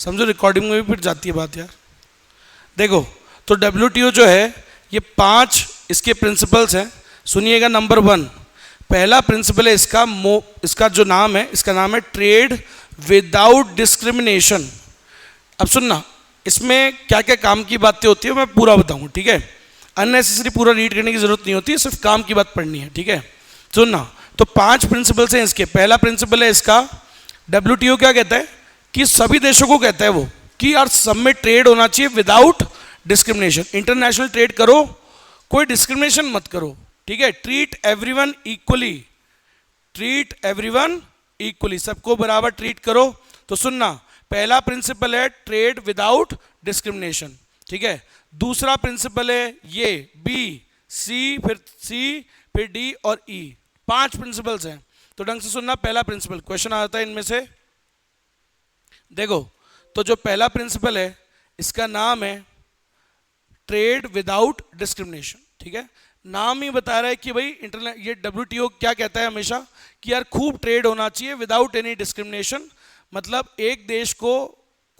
समझो रिकॉर्डिंग में भी फिर जाती है बात यार। देखो तो WTO जो है ये 5 इसके प्रिंसिपल्स हैं। सुनिएगा। नंबर 1 पहला प्रिंसिपल है इसका जो नाम है, इसका नाम है ट्रेड विदाउट डिस्क्रिमिनेशन। अब सुनना, इसमें क्या क्या काम की बातें होती है मैं पूरा बताऊंगा, ठीक है। अननेसेसरी पूरा रीड करने की जरूरत नहीं होती, सिर्फ काम की बात पढ़नी है, ठीक है। सुनना, तो 5 प्रिंसिपल्स हैं इसके। पहला प्रिंसिपल है इसका, WTO क्या कहता है कि सभी देशों को कहता है वो कि यार सब में ट्रेड होना चाहिए विदाउट डिस्क्रिमिनेशन। इंटरनेशनल ट्रेड करो, कोई डिस्क्रिमिनेशन मत करो, ठीक है। Treat everyone equally, treat everyone equally, सबको बराबर ट्रीट करो। तो सुनना, पहला प्रिंसिपल है ट्रेड विदाउट डिस्क्रिमिनेशन, ठीक है। दूसरा प्रिंसिपल है ये C, फिर D और E, 5 प्रिंसिपल्स हैं। तो ढंग से सुनना, पहला प्रिंसिपल क्वेश्चन आता है इनमें से। देखो तो जो पहला प्रिंसिपल है इसका नाम है ट्रेड विदाउट डिस्क्रिमिनेशन, ठीक है। नाम ही बता रहा है कि भाई ये WTO क्या कहता है हमेशा कि यार खूब ट्रेड होना चाहिए विदाउट एनी डिस्क्रिमिनेशन। मतलब एक देश को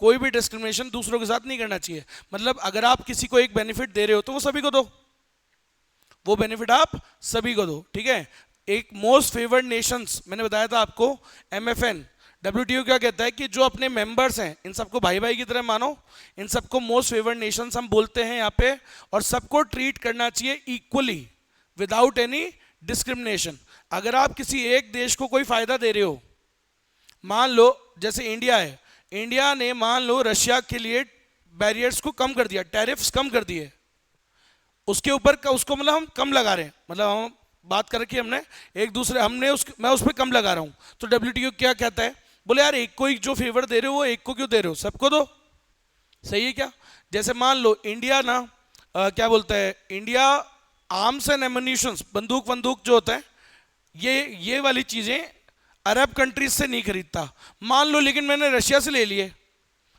कोई भी डिस्क्रिमिनेशन दूसरों के साथ नहीं करना चाहिए। मतलब अगर आप किसी को एक बेनिफिट दे रहे हो तो वो सभी को दो, वो बेनिफिट आप सभी को दो, ठीक है। एक मोस्ट फेवर्ड नेशंस मैंने बताया था आपको, MFN। WTO क्या कहता है कि जो अपने मेंबर्स हैं इन सबको भाई भाई की तरह मानो, इन सबको मोस्ट फेवर्ड नेशंस हम बोलते हैं यहाँ पे, और सबको ट्रीट करना चाहिए इक्वली विदाउट एनी डिस्क्रिमिनेशन। अगर आप किसी एक देश को कोई फायदा दे रहे हो, मान लो जैसे इंडिया है, इंडिया ने मान लो रशिया के लिए बैरियर्स को कम कर दिया, टैरिफ्स कम कर दिए, उसके ऊपर उसको मतलब हम कम लगा रहे हैं, मतलब हम बात कर रखी हमने एक दूसरे, मैं उस पर कम लगा रहा हूं। तो WTO क्या कहता है, बोले यार एक को ही जो फेवर दे रहे हो वो एक को क्यों दे रहे हो, सबको दो, सही है क्या। जैसे मान लो इंडिया ना क्या बोलता है, इंडिया आर्म्स एंड एमुनिशंस, बंदूक जो होता है ये वाली चीजें अरब कंट्रीज से नहीं खरीदता। मान लो लेकिन मैंने रशिया से ले लिए,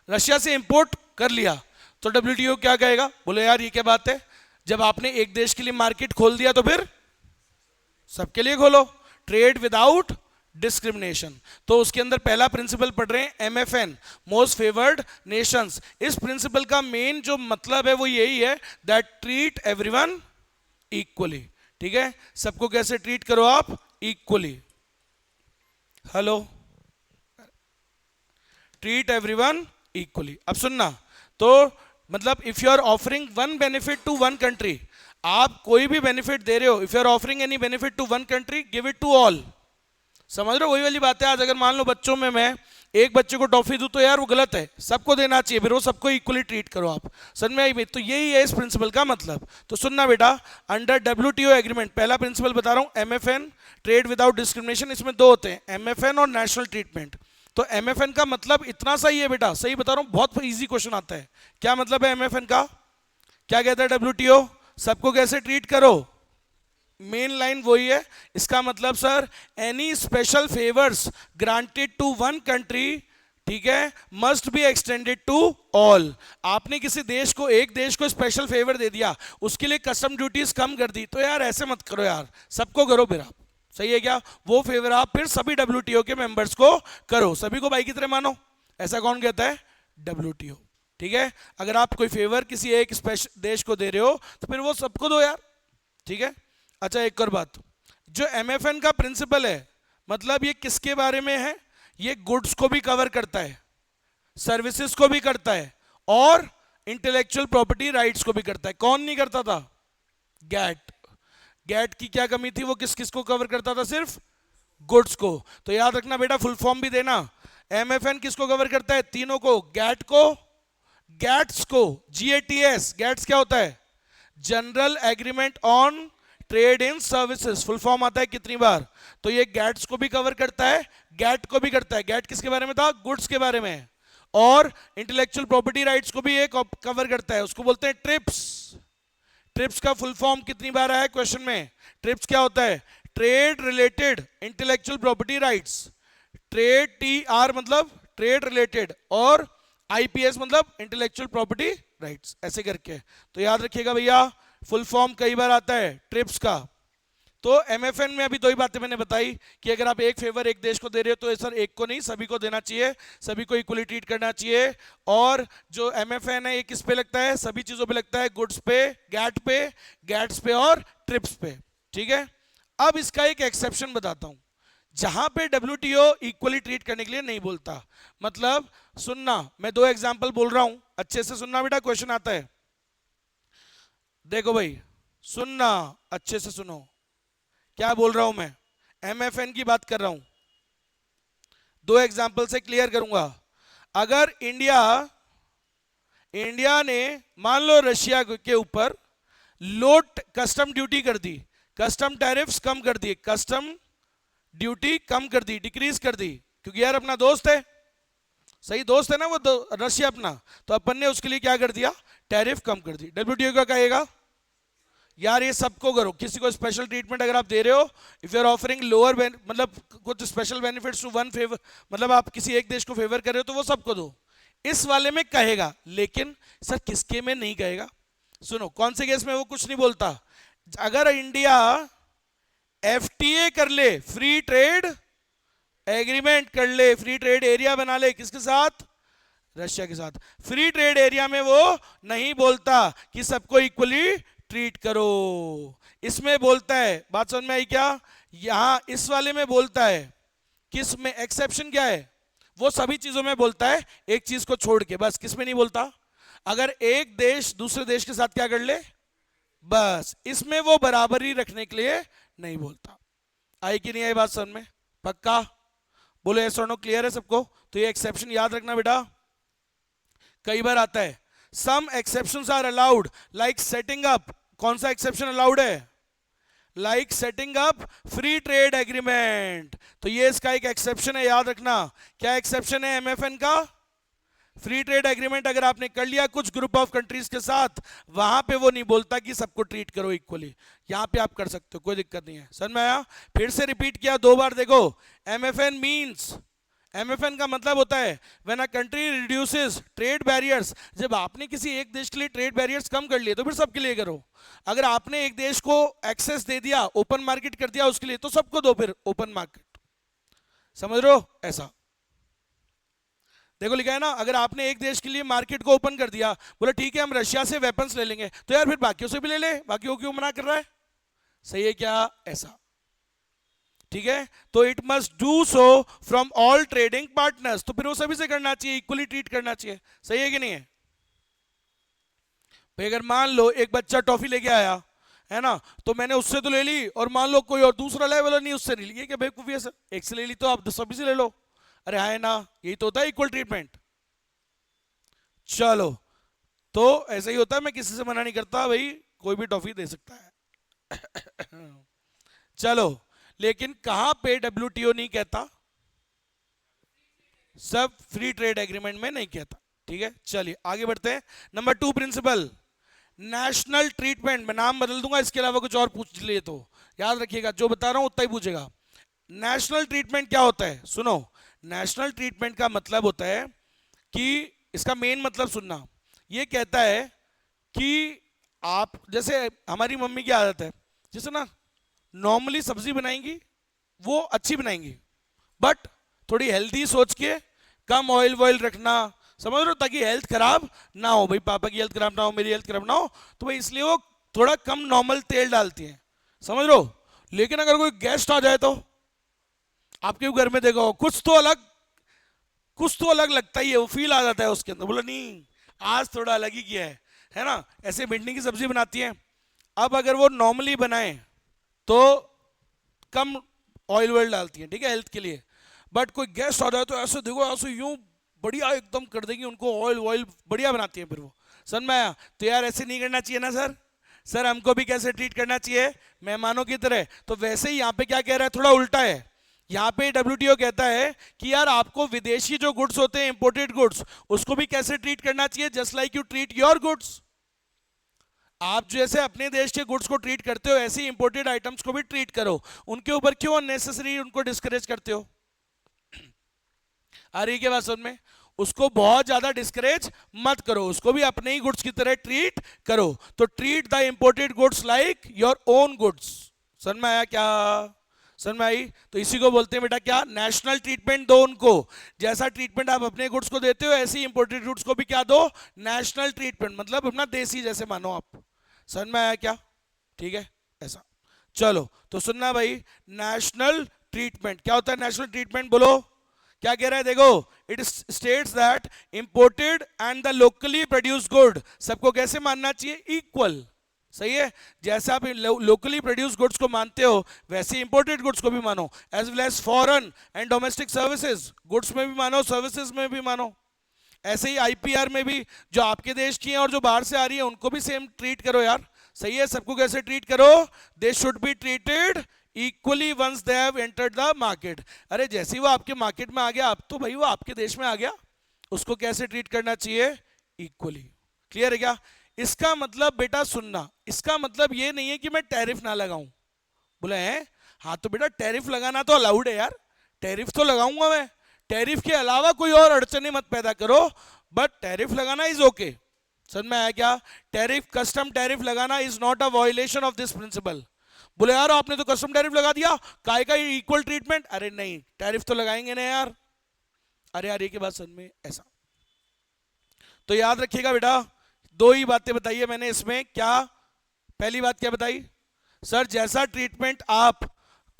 रशिया से इंपोर्ट कर लिया, तो WTO क्या कहेगा, बोले यार ये क्या बात है, जब आपने एक देश के लिए मार्केट खोल दिया तो फिर सबके लिए खोलो, ट्रेड विदाउट डिस्क्रिमिनेशन। तो उसके अंदर पहला प्रिंसिपल पढ़ रहे हैं MFN, मोस्ट फेवर्ड नेशंस। इस प्रिंसिपल का मेन जो मतलब है वो यही है दैट ट्रीट एवरीवन इक्वली, ठीक है। सबको कैसे ट्रीट करो आप, equally. Hello, treat everyone equally. अब सुनना, तो मतलब if you are offering one benefit to one country, आप कोई भी बेनिफिट दे रहे हो, if you are offering any benefit to one country give it to all. समझ रहे हो, वही वाली बात है। आज अगर मान लो बच्चों में मैं एक बच्चे को टॉफी दूं तो यार वो गलत है, सबको देना चाहिए, फिर वो सबको इक्वली ट्रीट करो आप। समझ में आई? तो यही है इस प्रिंसिपल का मतलब। तो सुनना बेटा, अंडर WTO एग्रीमेंट, पहला प्रिंसिपल बता रहा हूं MFN, ट्रेड विदाउट डिस्क्रिमिनेशन, इसमें 2 होते हैं, MFN और नेशनल ट्रीटमेंट। तो MFN का मतलब इतना सही है बेटा, सही बता रहा हूं, बहुत इजी क्वेश्चन आता है। क्या मतलब है MFN का, क्या कहता है WTO, सबको कैसे ट्रीट करो, मेन लाइन वही है। इसका मतलब sir, any special favours granted to one country, ठीक है, must be extended to all. आपने किसी देश को, एक देश को स्पेशल फेवर दे दिया, उसके लिए कस्टम ड्यूटीज कम कर दी, तो यार ऐसे मत करो यार, सबको करो फिर आप, सही है क्या। वो फेवर आप फिर सभी WTO के मेंबर्स को करो, सभी को भाई की तरह मानो। ऐसा कौन कहता है, WTO, ठीक है। अगर आप कोई फेवर किसी एक स्पेशल देश को दे रहे हो तो फिर वो सबको दो यार, ठीक है। अच्छा एक और बात, जो MFN का प्रिंसिपल है, मतलब ये किसके बारे में है, ये गुड्स को भी कवर करता है, सर्विसेज को भी करता है, और इंटेलेक्चुअल प्रॉपर्टी राइट्स को भी करता है। कौन नहीं करता था, गैट की क्या कमी थी, वो किस किस को कवर करता था, सिर्फ गुड्स को। तो याद रखना बेटा, फुल फॉर्म भी देना, MFN किसको कवर करता है, तीनों को, गैट को, गैट्स को, GATS, गैट्स क्या होता है, general agreement on trade in services, full form आता है कितनी बार, तो ये गैट्स को भी कवर करता है, गैट को भी करता है। गैट किसके बारे में था, गुड्स के बारे में, और इंटेलेक्चुअल प्रॉपर्टी राइट्स को भी एक कवर करता है, उसको बोलते हैं ट्रिप्स। ट्रिप्स का फुल फॉर्म कितनी बार आया है क्वेश्चन में, ट्रिप्स क्या होता है, trade related intellectual property rights, trade TR मतलब ट्रेड रिलेटेड, और IPS मतलब इंटेलेक्चुअल प्रॉपर्टी राइट्स, ऐसे करके। तो याद रखिएगा भैया, फुल फॉर्म कई बार आता है ट्रिप्स का। तो एमएफएन में अभी दो ही बातें मैंने बताई कि अगर आप एक फेवर एक देश को दे रहे हो तो सर एक को नहीं सभी को देना चाहिए, सभी को इक्वली ट्रीट करना चाहिए। और जो एमएफएन है ये किस पे लगता है, सभी चीजों पे लगता है, गुड्स पे, गैट्स पे और ट्रिप्स पे, ठीक है। अब इसका एक एक्सेप्शन बताता हूं जहां पे डब्ल्यूटीओ इक्वली ट्रीट करने के लिए नहीं बोलता। मतलब सुनना, मैं दो एग्जांपल बोल रहा हूं, अच्छे से सुनना बेटा, क्वेश्चन आता है। देखो भाई सुनना, अच्छे से सुनो क्या बोल रहा हूं मैं, एमएफएन की बात कर रहा हूं, दो एग्जांपल से क्लियर करूंगा। अगर इंडिया ने मान लो रशिया के ऊपर लोड कस्टम ड्यूटी कर दी, कस्टम टैरिफ्स कम कर दिए, कस्टम ड्यूटी कम कर दी, डिक्रीज कर दी, क्योंकि यार अपना दोस्त है, सही दोस्त है ना वो रशिया अपना, तो अपन ने उसके लिए क्या कर दिया, टैरिफ कम कर दी। डब्ल्यूटीओ क्या कहेगा, यार ये सबको करो, किसी को स्पेशल ट्रीटमेंट अगर आप दे रहे हो, if you are offering lower मतलब कुछ special benefits to one favour, मतलब आप किसी एक देश को फेवर कर रहे हो तो वो सबको दो, इस वाले में कहेगा। लेकिन सर किसके में नहीं कहेगा, सुनो कौन से केस में वो कुछ नहीं बोलता। अगर इंडिया एफटीए कर ले, फ्री ट्रेड एग्रीमेंट कर ले, फ्री ट्रेड एरिया बना ले, किसके साथ, रशिया के साथ, फ्री ट्रेड एरिया में वो नहीं बोलता कि सबको इक्वली ट्रीट करो, इसमें बोलता है, बात समझ में आई क्या, यहां इस वाले में बोलता है, किस में एक्सेप्शन क्या है, वो सभी चीजों में बोलता है, एक चीज को छोड़ के, बस किस में नहीं बोलता, अगर एक देश दूसरे देश के साथ क्या कर ले, बस इसमें वो बराबरी रखने के लिए नहीं बोलता। आई कि नहीं आई बात समझ में, पक्का बोलो यस और नो, क्लियर है सबको। तो ये एक्सेप्शन याद रखना बेटा, कई बार आता है, some exceptions are allowed like setting up, कौन सा एक्सेप्शन अलाउड है, like setting up free trade agreement, तो ये इसका एक एक्सेप्शन है, याद रखना। क्या एक्सेप्शन है एमएफएन का, फ्री ट्रेड एग्रीमेंट अगर आपने कर लिया कुछ ग्रुप ऑफ कंट्रीज के साथ, वहां पे वो नहीं बोलता कि सबको ट्रीट करो इक्वली, यहां पे आप कर सकते हो, कोई दिक्कत नहीं है, समझ में आया। फिर से रिपीट किया दो बार, देखो एमएफएन मींस, एमएफएन का मतलब होता है when a country reduces trade barriers, जब आपने किसी एक देश के लिए ट्रेड बैरियर्स कम कर लिए तो फिर सबके लिए करो। अगर आपने एक देश को एक्सेस दे दिया, ओपन मार्केट कर दिया उसके लिए, तो सबको दो फिर ओपन मार्केट, समझ रहे हो ऐसा। देखो लिखा है ना, अगर आपने एक देश के लिए मार्केट को ओपन कर दिया, बोला ठीक है हम रशिया से वेपन्स ले लेंगे, तो यार फिर बाकियों से भी ले ले, बाकियों क्यों मना कर रहा है, सही है क्या, ऐसा, ठीक है। तो it must do so from all trading partners, तो फिर वो सभी से करना चाहिए, इक्वली ट्रीट करना चाहिए, सही है कि नहीं है भाई। अगर मान लो एक बच्चा टॉफी लेके आया है ना, तो मैंने उससे तो ले ली, और मान लो कोई और दूसरा लेवल नहीं उससे नहीं ली, ये क्या बेवकूफी है सर, एक से ले ली तो आप सभी से ले लो, अरे है ना, यही तो होता है इक्वल ट्रीटमेंट। चलो तो ऐसा ही होता है, मैं किसी से मना नहीं करता भाई, कोई भी टॉफी दे सकता है। चलो, लेकिन कहां पे डब्ल्यूटीओ नहीं कहता, सब फ्री ट्रेड एग्रीमेंट में नहीं कहता, ठीक है। चलिए आगे बढ़ते हैं। नंबर 2 प्रिंसिपल, नेशनल ट्रीटमेंट, मैं नाम बदल दूंगा, इसके अलावा कुछ और पूछ लिए तो याद रखिएगा, जो बता रहा हूं उतना ही पूछेगा। नेशनल ट्रीटमेंट क्या होता है, सुनो, नेशनल ट्रीटमेंट का मतलब होता है कि, इसका मेन मतलब सुनना, ये कहता है कि आप, जैसे हमारी मम्मी की आदत है, जैसे ना नॉर्मली सब्जी बनाएंगी वो अच्छी बनाएंगी, बट थोड़ी हेल्दी सोच के, कम ऑयल वॉयल रखना, समझ रहे हो, ताकि हेल्थ खराब ना हो, भाई पापा की हेल्थ खराब ना हो, मेरी हेल्थ खराब ना हो, तो भाई इसलिए वो थोड़ा कम नॉर्मल तेल डालती हैं, समझ रहे हो। लेकिन अगर कोई गेस्ट आ जाए तो आपके घर में देखो कुछ तो अलग लगता ही है, वो फील आ जाता है उसके अंदर, बोला नहीं आज थोड़ा अलग ही किया है ना। ऐसे भिंडी की सब्जी बनाती है, अब अगर वो नॉर्मली बनाए तो कम ऑयल वॉयल डालती है, ठीक है, हेल्थ के लिए, बट कोई गेस्ट आ जाए तो ऐसे देखो, ऐसे यूं बढ़िया एकदम कर देंगी, उनको ऑयल वॉयल बढ़िया बनाती है, फिर वो, समझ में आया। तो यार ऐसे नहीं करना चाहिए ना सर हमको भी कैसे ट्रीट करना चाहिए, मेहमानों की तरह। तो वैसे ही यहाँ पे क्या कह रहा है, थोड़ा उल्टा है, यहाँ पे डब्ल्यूटीओ कहता है कि यार आपको विदेशी जो गुड्स होते हैं, इंपोर्टेड गुड्स, उसको भी कैसे ट्रीट करना चाहिए, just like you treat your goods. आप जैसे अपने देश के गुड्स को ट्रीट करते हो, ऐसे ही इंपोर्टेड आइटम्स को भी ट्रीट करो, उनके ऊपर क्यों अननेसेसरी उनको डिस्करेज करते हो। आ रही है बात समझ में, उसको बहुत ज्यादा डिस्करेज मत करो, उसको भी अपने ही गुड्स की तरह ट्रीट करो। तो treat the imported goods like your own goods, समझ में आया क्या? समझ में आई? तो इसी को बोलते हैं बेटा क्या, नेशनल ट्रीटमेंट दो उनको। जैसा ट्रीटमेंट आप अपने गुड्स को देते हो ऐसे ही इंपोर्टेड गुड्स को भी क्या दो, नेशनल ट्रीटमेंट, मतलब अपना देसी जैसे मानो आप। समझ में आया क्या? ठीक है, ऐसा। चलो तो सुनना भाई, नेशनल ट्रीटमेंट क्या होता है? नेशनल ट्रीटमेंट बोलो क्या कह रहा है, देखो, it states that imported and the locally produced good सबको कैसे मानना चाहिए, इक्वल। सही है, जैसे आप लोकली प्रोड्यूस गुड्स को मानते हो वैसे इंपोर्टेड गुड्स को भी मानो, as well as foreign and domestic services, goods में भी मानो सर्विसेज में भी मानो। ऐसे ही आईपीआर में भी जो आपके देश की हैं और जो बाहर से आ रही है उनको भी सेम ट्रीट करो यार। सही है, सबको कैसे ट्रीट करो, they should be treated equally once they have entered the market. अरे जैसे ही वो आपके मार्केट में आ गया, अब तो भाई वो आपके देश में आ गया, उसको कैसे ट्रीट करना चाहिए, इक्वली। क्लियर है क्या? इसका मतलब बेटा सुनना, इसका मतलब ये नहीं है कि मैं टैरिफ ना लगाऊं। बोले हैं, हाँ तो बेटा टैरिफ लगाना तो अलाउड है यार, टैरिफ तो लगाऊंगा मैं, टैरिफ के अलावा कोई और अड़चने मत पैदा करो, बट टैरिफ लगाना इज ओके। समझ में आया क्या? टैरिफ, कस्टम टैरिफ लगाना is not a violation of this principle. बोले यार आपने तो कस्टम टैरिफ लगा दिया, काय का इक्वल ट्रीटमेंट, अरे नहीं टैरिफ तो लगाएंगे ना यार। अरे यार ये की बात समझ में, ऐसा। तो याद रखिएगा बेटा, दो ही बातें बताइए मैंने इसमें, क्या पहली बात क्या बताई सर, जैसा ट्रीटमेंट आप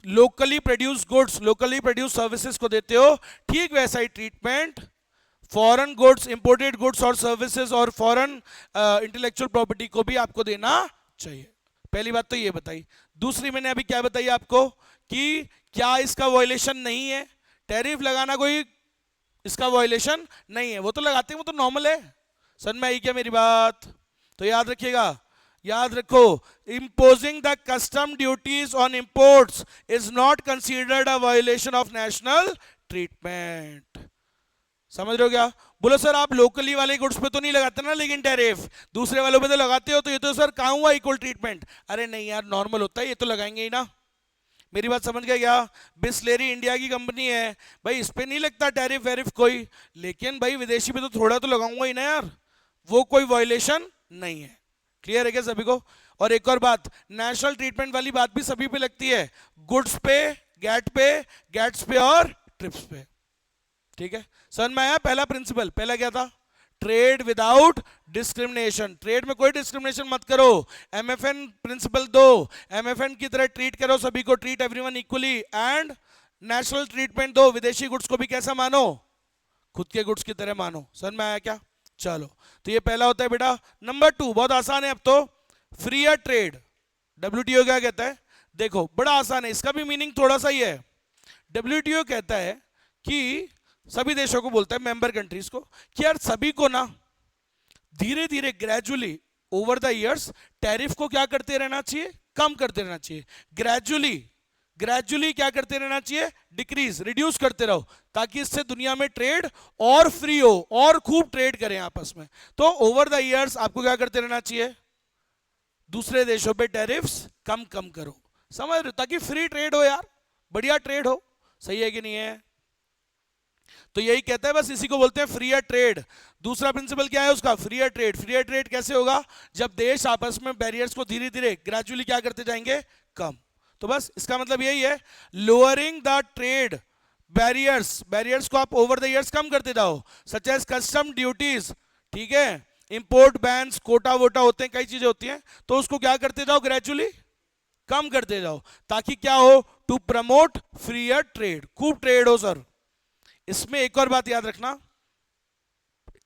locally produce goods, locally produce services को देते हो, ठीक वैसा ही treatment foreign goods, imported goods और सर्विसेज और फॉरेन इंटेलेक्चुअल प्रॉपर्टी को भी आपको देना चाहिए। पहली बात तो ये बताई। दूसरी मैंने अभी क्या बताई आपको कि क्या इसका वायलेशन नहीं है, टैरिफ लगाना कोई इसका वायलेशन नहीं है, वो तो लगाते हैं, वो तो नॉर्मल है। समझ में आई क्या मेरी बात? तो याद रखिएगा, याद रखो, imposing the custom duties on imports is not considered a violation of national treatment। समझ रहे हो क्या? बोलो सर आप लोकली वाले गुड्स पे तो नहीं लगाते ना लेकिन टैरिफ, दूसरे वालों पे तो लगाते हो, तो ये तो सर कहाँ हुआ इक्वल ट्रीटमेंट? अरे नहीं यार नॉर्मल होता है, ये तो लगाएंगे ही ना। मेरी बात समझ गया क्या? बिस्लेरी इंडिया की कंपनी है भाई, इस पे नहीं लगता टैरिफ वैरिफ कोई, लेकिन भाई विदेशी पे तो थोड़ा तो लगाऊंगा ही ना यार, वो कोई वायलेशन नहीं है। क्लियर है क्या सभी को? और एक और बात, नेशनल ट्रीटमेंट वाली बात भी सभी पे लगती है, गुड्स पे, गेट्स पे और ट्रिप्स पे। ठीक है, समझ में आया? पहला प्रिंसिपल, पहला क्या था, ट्रेड विदाउट डिस्क्रिमिनेशन, ट्रेड में कोई डिस्क्रिमिनेशन मत करो। एमएफएन प्रिंसिपल दो, एमएफएन की तरह ट्रीट करो सभी को, treat everyone equally, and national treatment दो, विदेशी गुड्स को भी कैसा मानो, खुद के गुड्स की तरह मानो। समझ में आया क्या? चलो तो ये पहला होता है बेटा। नंबर 2 बहुत आसान है अब तो, फ्री ट्रेड। डब्ल्यूटीओ क्या कहता है, देखो बड़ा आसान है, इसका भी मीनिंग थोड़ा सा ही है। डब्ल्यूटीओ कहता है कि सभी देशों को बोलता है, मेंबर कंट्रीज को, कि यार सभी को ना धीरे धीरे gradually over the years tariff को क्या करते रहना चाहिए, कम करते रहना चाहिए। ग्रेजुअली क्या करते रहना चाहिए, डिक्रीज, रिड्यूस करते रहो, ताकि इससे दुनिया में ट्रेड और फ्री हो और खूब ट्रेड करें आपस में। तो ओवर द इयर्स आपको क्या करते रहना चाहिए, दूसरे देशों पे टैरिफ्स कम कम करो, समझ रहे हो, ताकि फ्री ट्रेड हो यार, बढ़िया ट्रेड हो। सही है कि नहीं है? तो यही कहता है, बस इसी को बोलते हैं फ्री ट्रेड। दूसरा प्रिंसिपल क्या है उसका, फ्री ट्रेड। फ्री ट्रेड कैसे होगा, जब देश आपस में बैरियर्स को धीरे धीरे ग्रेजुअली क्या करते जाएंगे, कम। तो बस इसका मतलब यही है, लोअरिंग द ट्रेड बैरियर्स को आप ओवर द इयर्स कम करते जाओ, सच एज कस्टम ड्यूटीज, ठीक है, इंपोर्ट बैन्स, कोटा वोटा होते हैं, कई चीजें होती हैं, तो उसको क्या करते जाओ, ग्रेजुअली कम करते जाओ, ताकि क्या हो, टू प्रमोट फ्री ट्रेड, खूब ट्रेड हो सर। इसमें एक और बात याद रखना,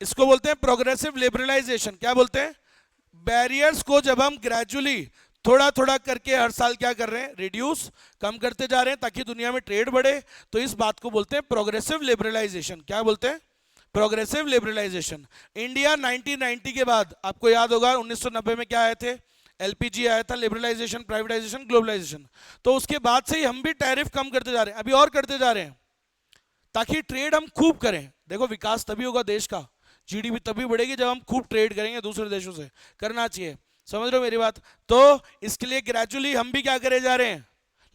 इसको बोलते हैं प्रोग्रेसिव लिबरलाइजेशन। क्या बोलते हैं, बैरियर्स को जब हम ग्रेजुअली थोड़ा थोड़ा करके हर साल क्या कर रहे हैं, रिड्यूस, कम करते जा रहे हैं, ताकि दुनिया में ट्रेड बढ़े, तो इस बात को बोलते हैं प्रोग्रेसिव लिबरलाइजेशन। क्या बोलते हैं, प्रोग्रेसिव लिबरलाइजेशन। इंडिया 1990 के बाद आपको याद होगा 1990 में क्या आए थे, एलपीजी आया था, लिबरलाइजेशन, प्राइवेटाइजेशन, ग्लोबलाइजेशन। तो उसके बाद से ही हम भी टैरिफ कम करते जा रहे हैं, अभी और करते जा रहे हैं, ताकि ट्रेड हम खूब करें। देखो विकास तभी होगा देश का, जीडीपी तभी बढ़ेगी जब हम खूब ट्रेड करेंगे दूसरे देशों से, करना चाहिए। समझ रहे हो मेरी बात? तो इसके लिए ग्रेजुअली हम भी क्या करे जा रहे हैं,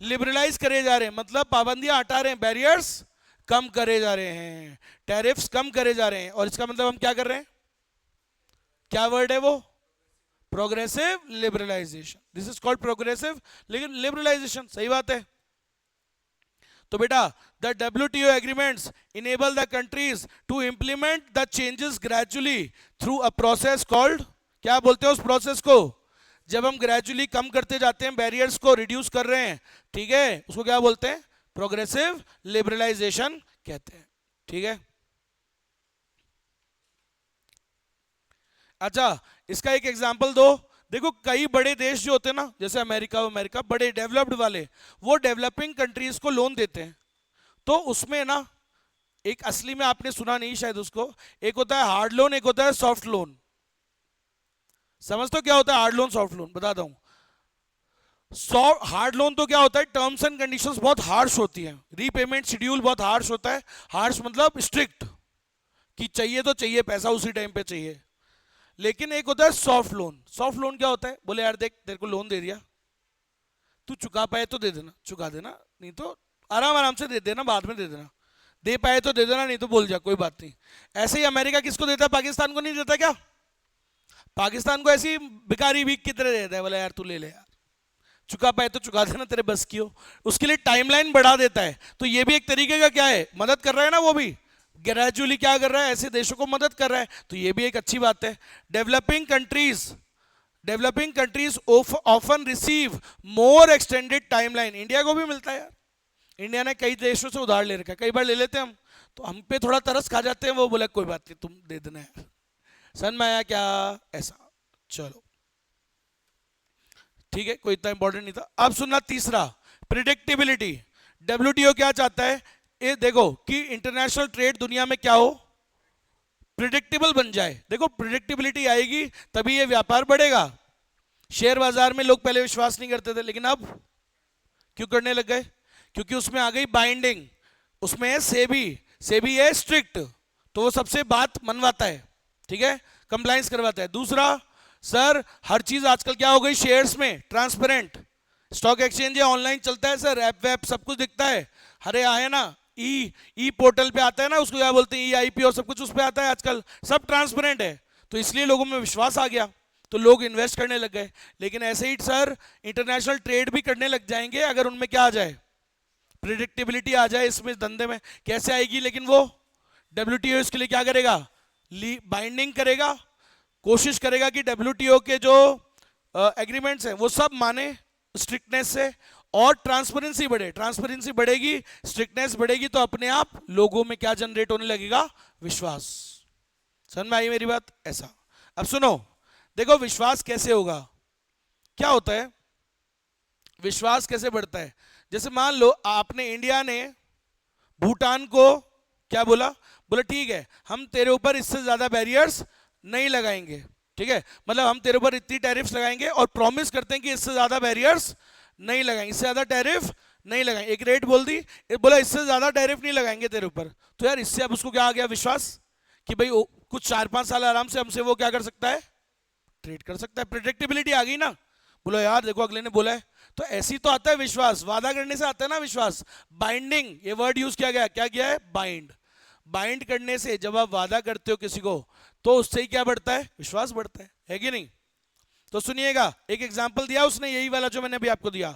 लिबरलाइज करे जा रहे हैं, मतलब पाबंदियां हटा रहे हैं, बैरियर्स कम करे जा रहे हैं, टैरिफ्स कम करे जा रहे हैं। और इसका मतलब हम क्या कर रहे हैं, क्या वर्ड है वो, progressive liberalisation, this is called progressive liberalisation, सही बात है। तो बेटा the WTO agreements enable the countries to implement the changes gradually through a process called, क्या बोलते हैं उस प्रोसेस को, जब हम ग्रेजुअली कम करते जाते हैं, बैरियर्स को रिड्यूस कर रहे हैं, ठीक है, उसको क्या बोलते हैं, प्रोग्रेसिव लिबरलाइजेशन कहते हैं, ठीक है। अच्छा इसका एक एग्जांपल दो। देखो कई बड़े देश जो होते हैं ना, जैसे अमेरिका, अमेरिका बड़े डेवलप्ड वाले, वो डेवलपिंग कंट्रीज को लोन देते हैं, तो उसमें ना एक असली में आपने सुना नहीं शायद उसको, एक होता है हार्ड लोन, एक होता है सॉफ्ट लोन। समझते हो क्या होता है हार्ड लोन सॉफ्ट लोन, बताता हूं। हार्ड लोन तो क्या होता है, टर्म्स एंड कंडीशंस बहुत हार्श होती हैं, रीपेमेंट शेड्यूल बहुत हार्श होता है, हार्श मतलब स्ट्रिक्ट, कि चाहिए तो चाहिए, पैसा उसी टाइम पे चाहिए। लेकिन एक होता है सॉफ्ट लोन। सॉफ्ट लोन क्या होता है, बोले यार देख तेरे को लोन दे दिया, तू चुका पाए तो दे देना, चुका देना, नहीं तो आराम आराम से दे देना, बाद में दे देना, दे पाए तो दे देना, नहीं तो बोल जा कोई बात नहीं। ऐसे ही अमेरिका किसको देता है, पाकिस्तान को नहीं देता क्या, पाकिस्तान को ऐसी भिखारी भीख की तरह देता है, बोला यार तू ले ले यार, चुका पाए तो चुका देना, तेरे बस की हो, उसके लिए टाइमलाइन बढ़ा देता है। तो ये भी एक तरीके का क्या है, मदद कर रहा है ना, वो भी ग्रेजुअली क्या कर रहा है, ऐसे देशों को मदद कर रहा है, तो ये भी एक अच्छी बात है। डेवलपिंग कंट्रीज ऑफन रिसीव मोर एक्सटेंडेड टाइमलाइन, इंडिया को भी मिलता है यार, इंडिया ने कई देशों से उधार ले रखा है, कई बार ले लेते हैं हम, तो हम पे थोड़ा तरस खा जाते हैं, वो बोला कोई बात नहीं तुम दे देना यार, सन में आया क्या, ऐसा, चलो ठीक है, कोई इतना इंपॉर्टेंट नहीं था। अब सुनना तीसरा, प्रिडिक्टेबिलिटी। WTO क्या चाहता है, ये देखो कि इंटरनेशनल ट्रेड दुनिया में क्या हो, प्रिडिक्टेबल बन जाए। देखो प्रिडिक्टेबिलिटी आएगी तभी ये व्यापार बढ़ेगा। शेयर बाजार में लोग पहले विश्वास नहीं करते थे, लेकिन अब क्यों करने लग गए, क्योंकि उसमें आ गई बाइंडिंग, उसमें है सेबी, सेबी है स्ट्रिक्ट, तो वो सबसे बात मनवाता है, ठीक है, कंप्लायंस करवाता है। दूसरा सर हर चीज आजकल क्या हो गई, शेयर्स में ट्रांसपेरेंट, स्टॉक एक्सचेंज है, ऑनलाइन चलता है सर, ऐप वैप सब कुछ दिखता है, अरे आए ना ई पोर्टल पे आता है ना, उसको क्या बोलते हैं EIP, और सब कुछ उस पे आता है आजकल, सब ट्रांसपेरेंट है, तो इसलिए लोगों में विश्वास आ गया, तो लोग इन्वेस्ट करने लग गए। लेकिन ऐसे ही सर इंटरनेशनल ट्रेड भी करने लग जाएंगे अगर उनमें क्या आ जाए, प्रिडिक्टेबिलिटी आ जाए इसमें धंधे में। कैसे आएगी, लेकिन वो WTO इसके लिए क्या करेगा, बाइंडिंग करेगा, कोशिश करेगा कि WTO के जो एग्रीमेंट्स हैं वो सब माने स्ट्रिक्टनेस से, और ट्रांसपेरेंसी बढ़े, ट्रांसपेरेंसी बढ़ेगी, स्ट्रिक्टनेस बढ़ेगी, तो अपने आप लोगों में क्या जनरेट होने लगेगा, विश्वास। समझ में आई मेरी बात, ऐसा। अब सुनो, देखो विश्वास कैसे होगा, क्या होता है, विश्वास कैसे बढ़ता है। जैसे मान लो आपने, इंडिया ने भूटान को क्या बोला, बोला ठीक है हम तेरे ऊपर इससे ज्यादा बैरियर्स नहीं लगाएंगे, ठीक है, मतलब हम तेरे ऊपर इतनी टैरिफ्स लगाएंगे और प्रॉमिस करते हैं कि इससे ज्यादा बैरियर्स नहीं लगाएंगे, इससे ज्यादा टैरिफ नहीं लगाएंगे, एक रेट बोल दी, बोला इससे ज्यादा टैरिफ नहीं लगाएंगे तेरे ऊपर, तो यार इससे अब उसको क्या आ गया, विश्वास, कि भाई कुछ 4-5 साल आराम से हमसे वो क्या कर सकता है, ट्रेड कर सकता है, प्रिडिक्टेबिलिटी आ गई ना, बोलो यार देखो अगले ने बोला है, तो ऐसी तो आता है विश्वास, वादा करने से आता है ना विश्वास। बाइंडिंग, ये वर्ड यूज किया गया, क्या किया है, बाइंड, बाइंड करने से, जब आप वादा करते हो किसी को, तो उससे ही क्या बढ़ता है, विश्वास बढ़ता है कि नहीं। तो सुनिएगा, एक एग्जांपल दिया उसने, यही वाला जो मैंने अभी आपको दिया।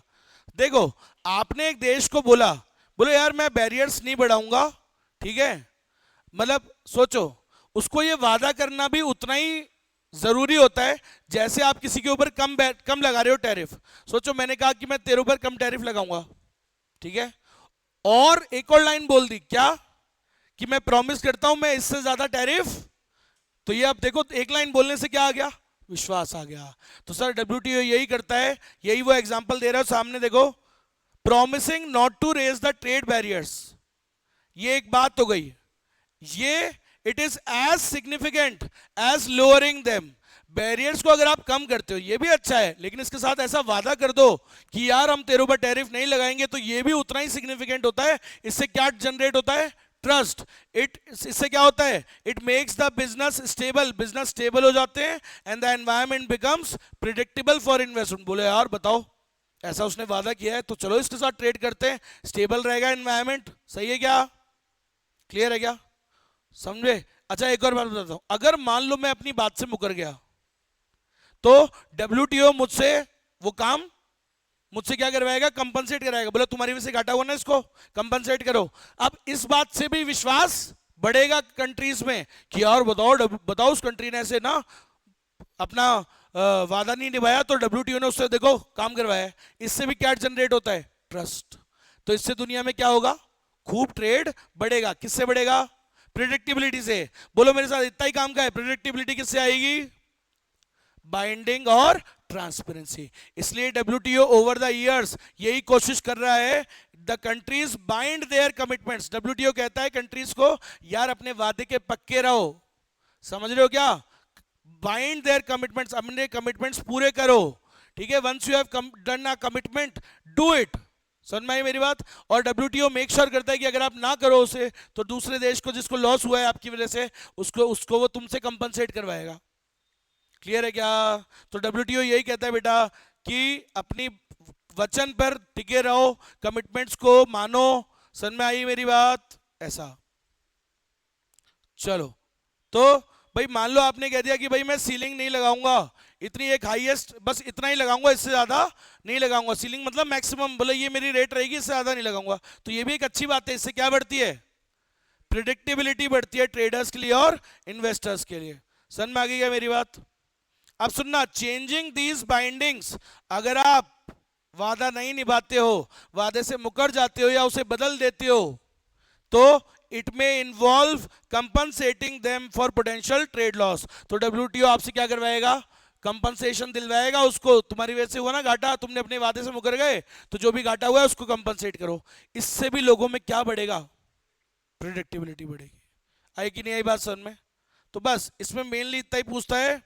देखो आपने एक देश को बोला, बोलो यार मैं बैरियर्स नहीं बढ़ाऊंगा, ठीक है, मतलब सोचो उसको ये वादा करना भी उतना ही जरूरी होता है जैसे आप किसी के ऊपर कम लगा रहे हो टैरिफ। सोचो मैंने कहा कि मैं तेरे ऊपर कम टैरिफ लगाऊंगा, ठीक है, और एक और लाइन बोल दी क्या, कि मैं प्रॉमिस करता हूं मैं इससे ज्यादा टैरिफ, तो ये आप देखो एक लाइन बोलने से क्या आ गया, विश्वास आ गया। तो सर WTO यही करता है, यही वो एग्जांपल दे रहा है सामने देखो, promising not to raise the trade barriers, ये एक बात हो गई, ये it is as significant as lowering them, barriers को अगर आप कम करते हो ये भी अच्छा है, लेकिन इसके साथ ऐसा वादा कर दो कि यार हम तेरे ऊपर टैरिफ नहीं लगाएंगे, तो ये भी उतना ही सिग्निफिकेंट होता है। इससे क्या जनरेट होता है, ट्रस्ट, इससे क्या होता है, it makes the business stable, business stable हो जाते हैं, and the environment becomes predictable for investment. बोले यार बताओ ऐसा उसने वादा किया है तो चलो इसके साथ ट्रेड करते हैं, स्टेबल रहेगा एनवायरमेंट, सही है क्या, क्लियर है क्या, समझे। अच्छा एक और बात बताता हूं, अगर मान लो मैं अपनी बात से मुकर गया, तो डब्ल्यूटीओ मुझसे वो काम मुझसे क्या करवाएगा, कंपनसेट कराएगा। बोला तुम्हारी वजह से घाटा हुआ ना, इसको कंपनसेट करो। अब इस बात से भी विश्वास बढ़ेगा कंट्रीज में कि यार बताओ उस कंट्री ने ऐसे ना अपना वादा नहीं निभाया तो डब्ल्यूटीओ ने उससे देखो काम करवाया। इससे भी क्या जनरेट होता है, ट्रस्ट। तो इससे दुनिया में क्या होगा, खूब ट्रेड बढ़ेगा। किससे बढ़ेगा, प्रेडिक्टेबिलिटी से। बोलो मेरे साथ, इतना ही काम का है। प्रेडिक्टेबिलिटी किससे आएगी, बाइंडिंग और ट्रांसपेरेंसी। इसलिए डब्ल्यूटीओ ओवर द इयर्स यही कोशिश कर रहा है, the countries bind their commitments. WTO कहता है कंट्रीज को, यार अपने वादे के पक्के रहो। समझ रहे हो क्या, बाइंड देयर कमिटमेंट्स, अपने कमिटमेंट्स पूरे करो। ठीक है, once you have done a commitment do it. समझ में आई मेरी बात। और डब्ल्यूटीओ मेक श्योर करता है कि अगर आप ना करो उसे तो दूसरे देश को जिसको लॉस हुआ है आपकी वजह से उसको वो तुमसे कंपनसेट करवाएगा। क्लियर है क्या। तो डब्ल्यूटीओ यही कहता है बेटा कि अपनी वचन पर टिके रहो, कमिटमेंट्स को मानो। समझ में आई मेरी बात, ऐसा। चलो, तो भाई मान लो आपने कह दिया कि भाई मैं सीलिंग नहीं लगाऊंगा, इतनी एक हाईएस्ट बस इतना ही लगाऊंगा, इससे ज्यादा नहीं लगाऊंगा। सीलिंग मतलब मैक्सिमम, बोले ये मेरी रेट रहेगी, इससे ज्यादा नहीं लगाऊंगा। तो ये भी एक अच्छी बात है, इससे क्या बढ़ती है, प्रिडिक्टेबिलिटी बढ़ती है ट्रेडर्स के लिए और इन्वेस्टर्स के लिए। समझ में आ गई क्या मेरी बात। अब सुनना, चेंजिंग दीज बाइंडिंग्स, अगर आप वादा नहीं निभाते हो, वादे से मुकर जाते हो या उसे बदल देते हो, तो इट में involve compensating them for potential trade loss. तो डब्ल्यूटीओ आपसे क्या करवाएगा, कंपनसेशन दिलवाएगा उसको। तुम्हारी वजह से हुआ ना घाटा, तुमने अपने वादे से मुकर गए, तो जो भी घाटा हुआ है उसको कंपनसेट करो। इससे भी लोगों में क्या बढ़ेगा, प्रेडिक्टेबिलिटी बढ़ेगी। आई कि नहीं आई बात समझ में। तो बस इसमें मेनली इतना ही पूछता है।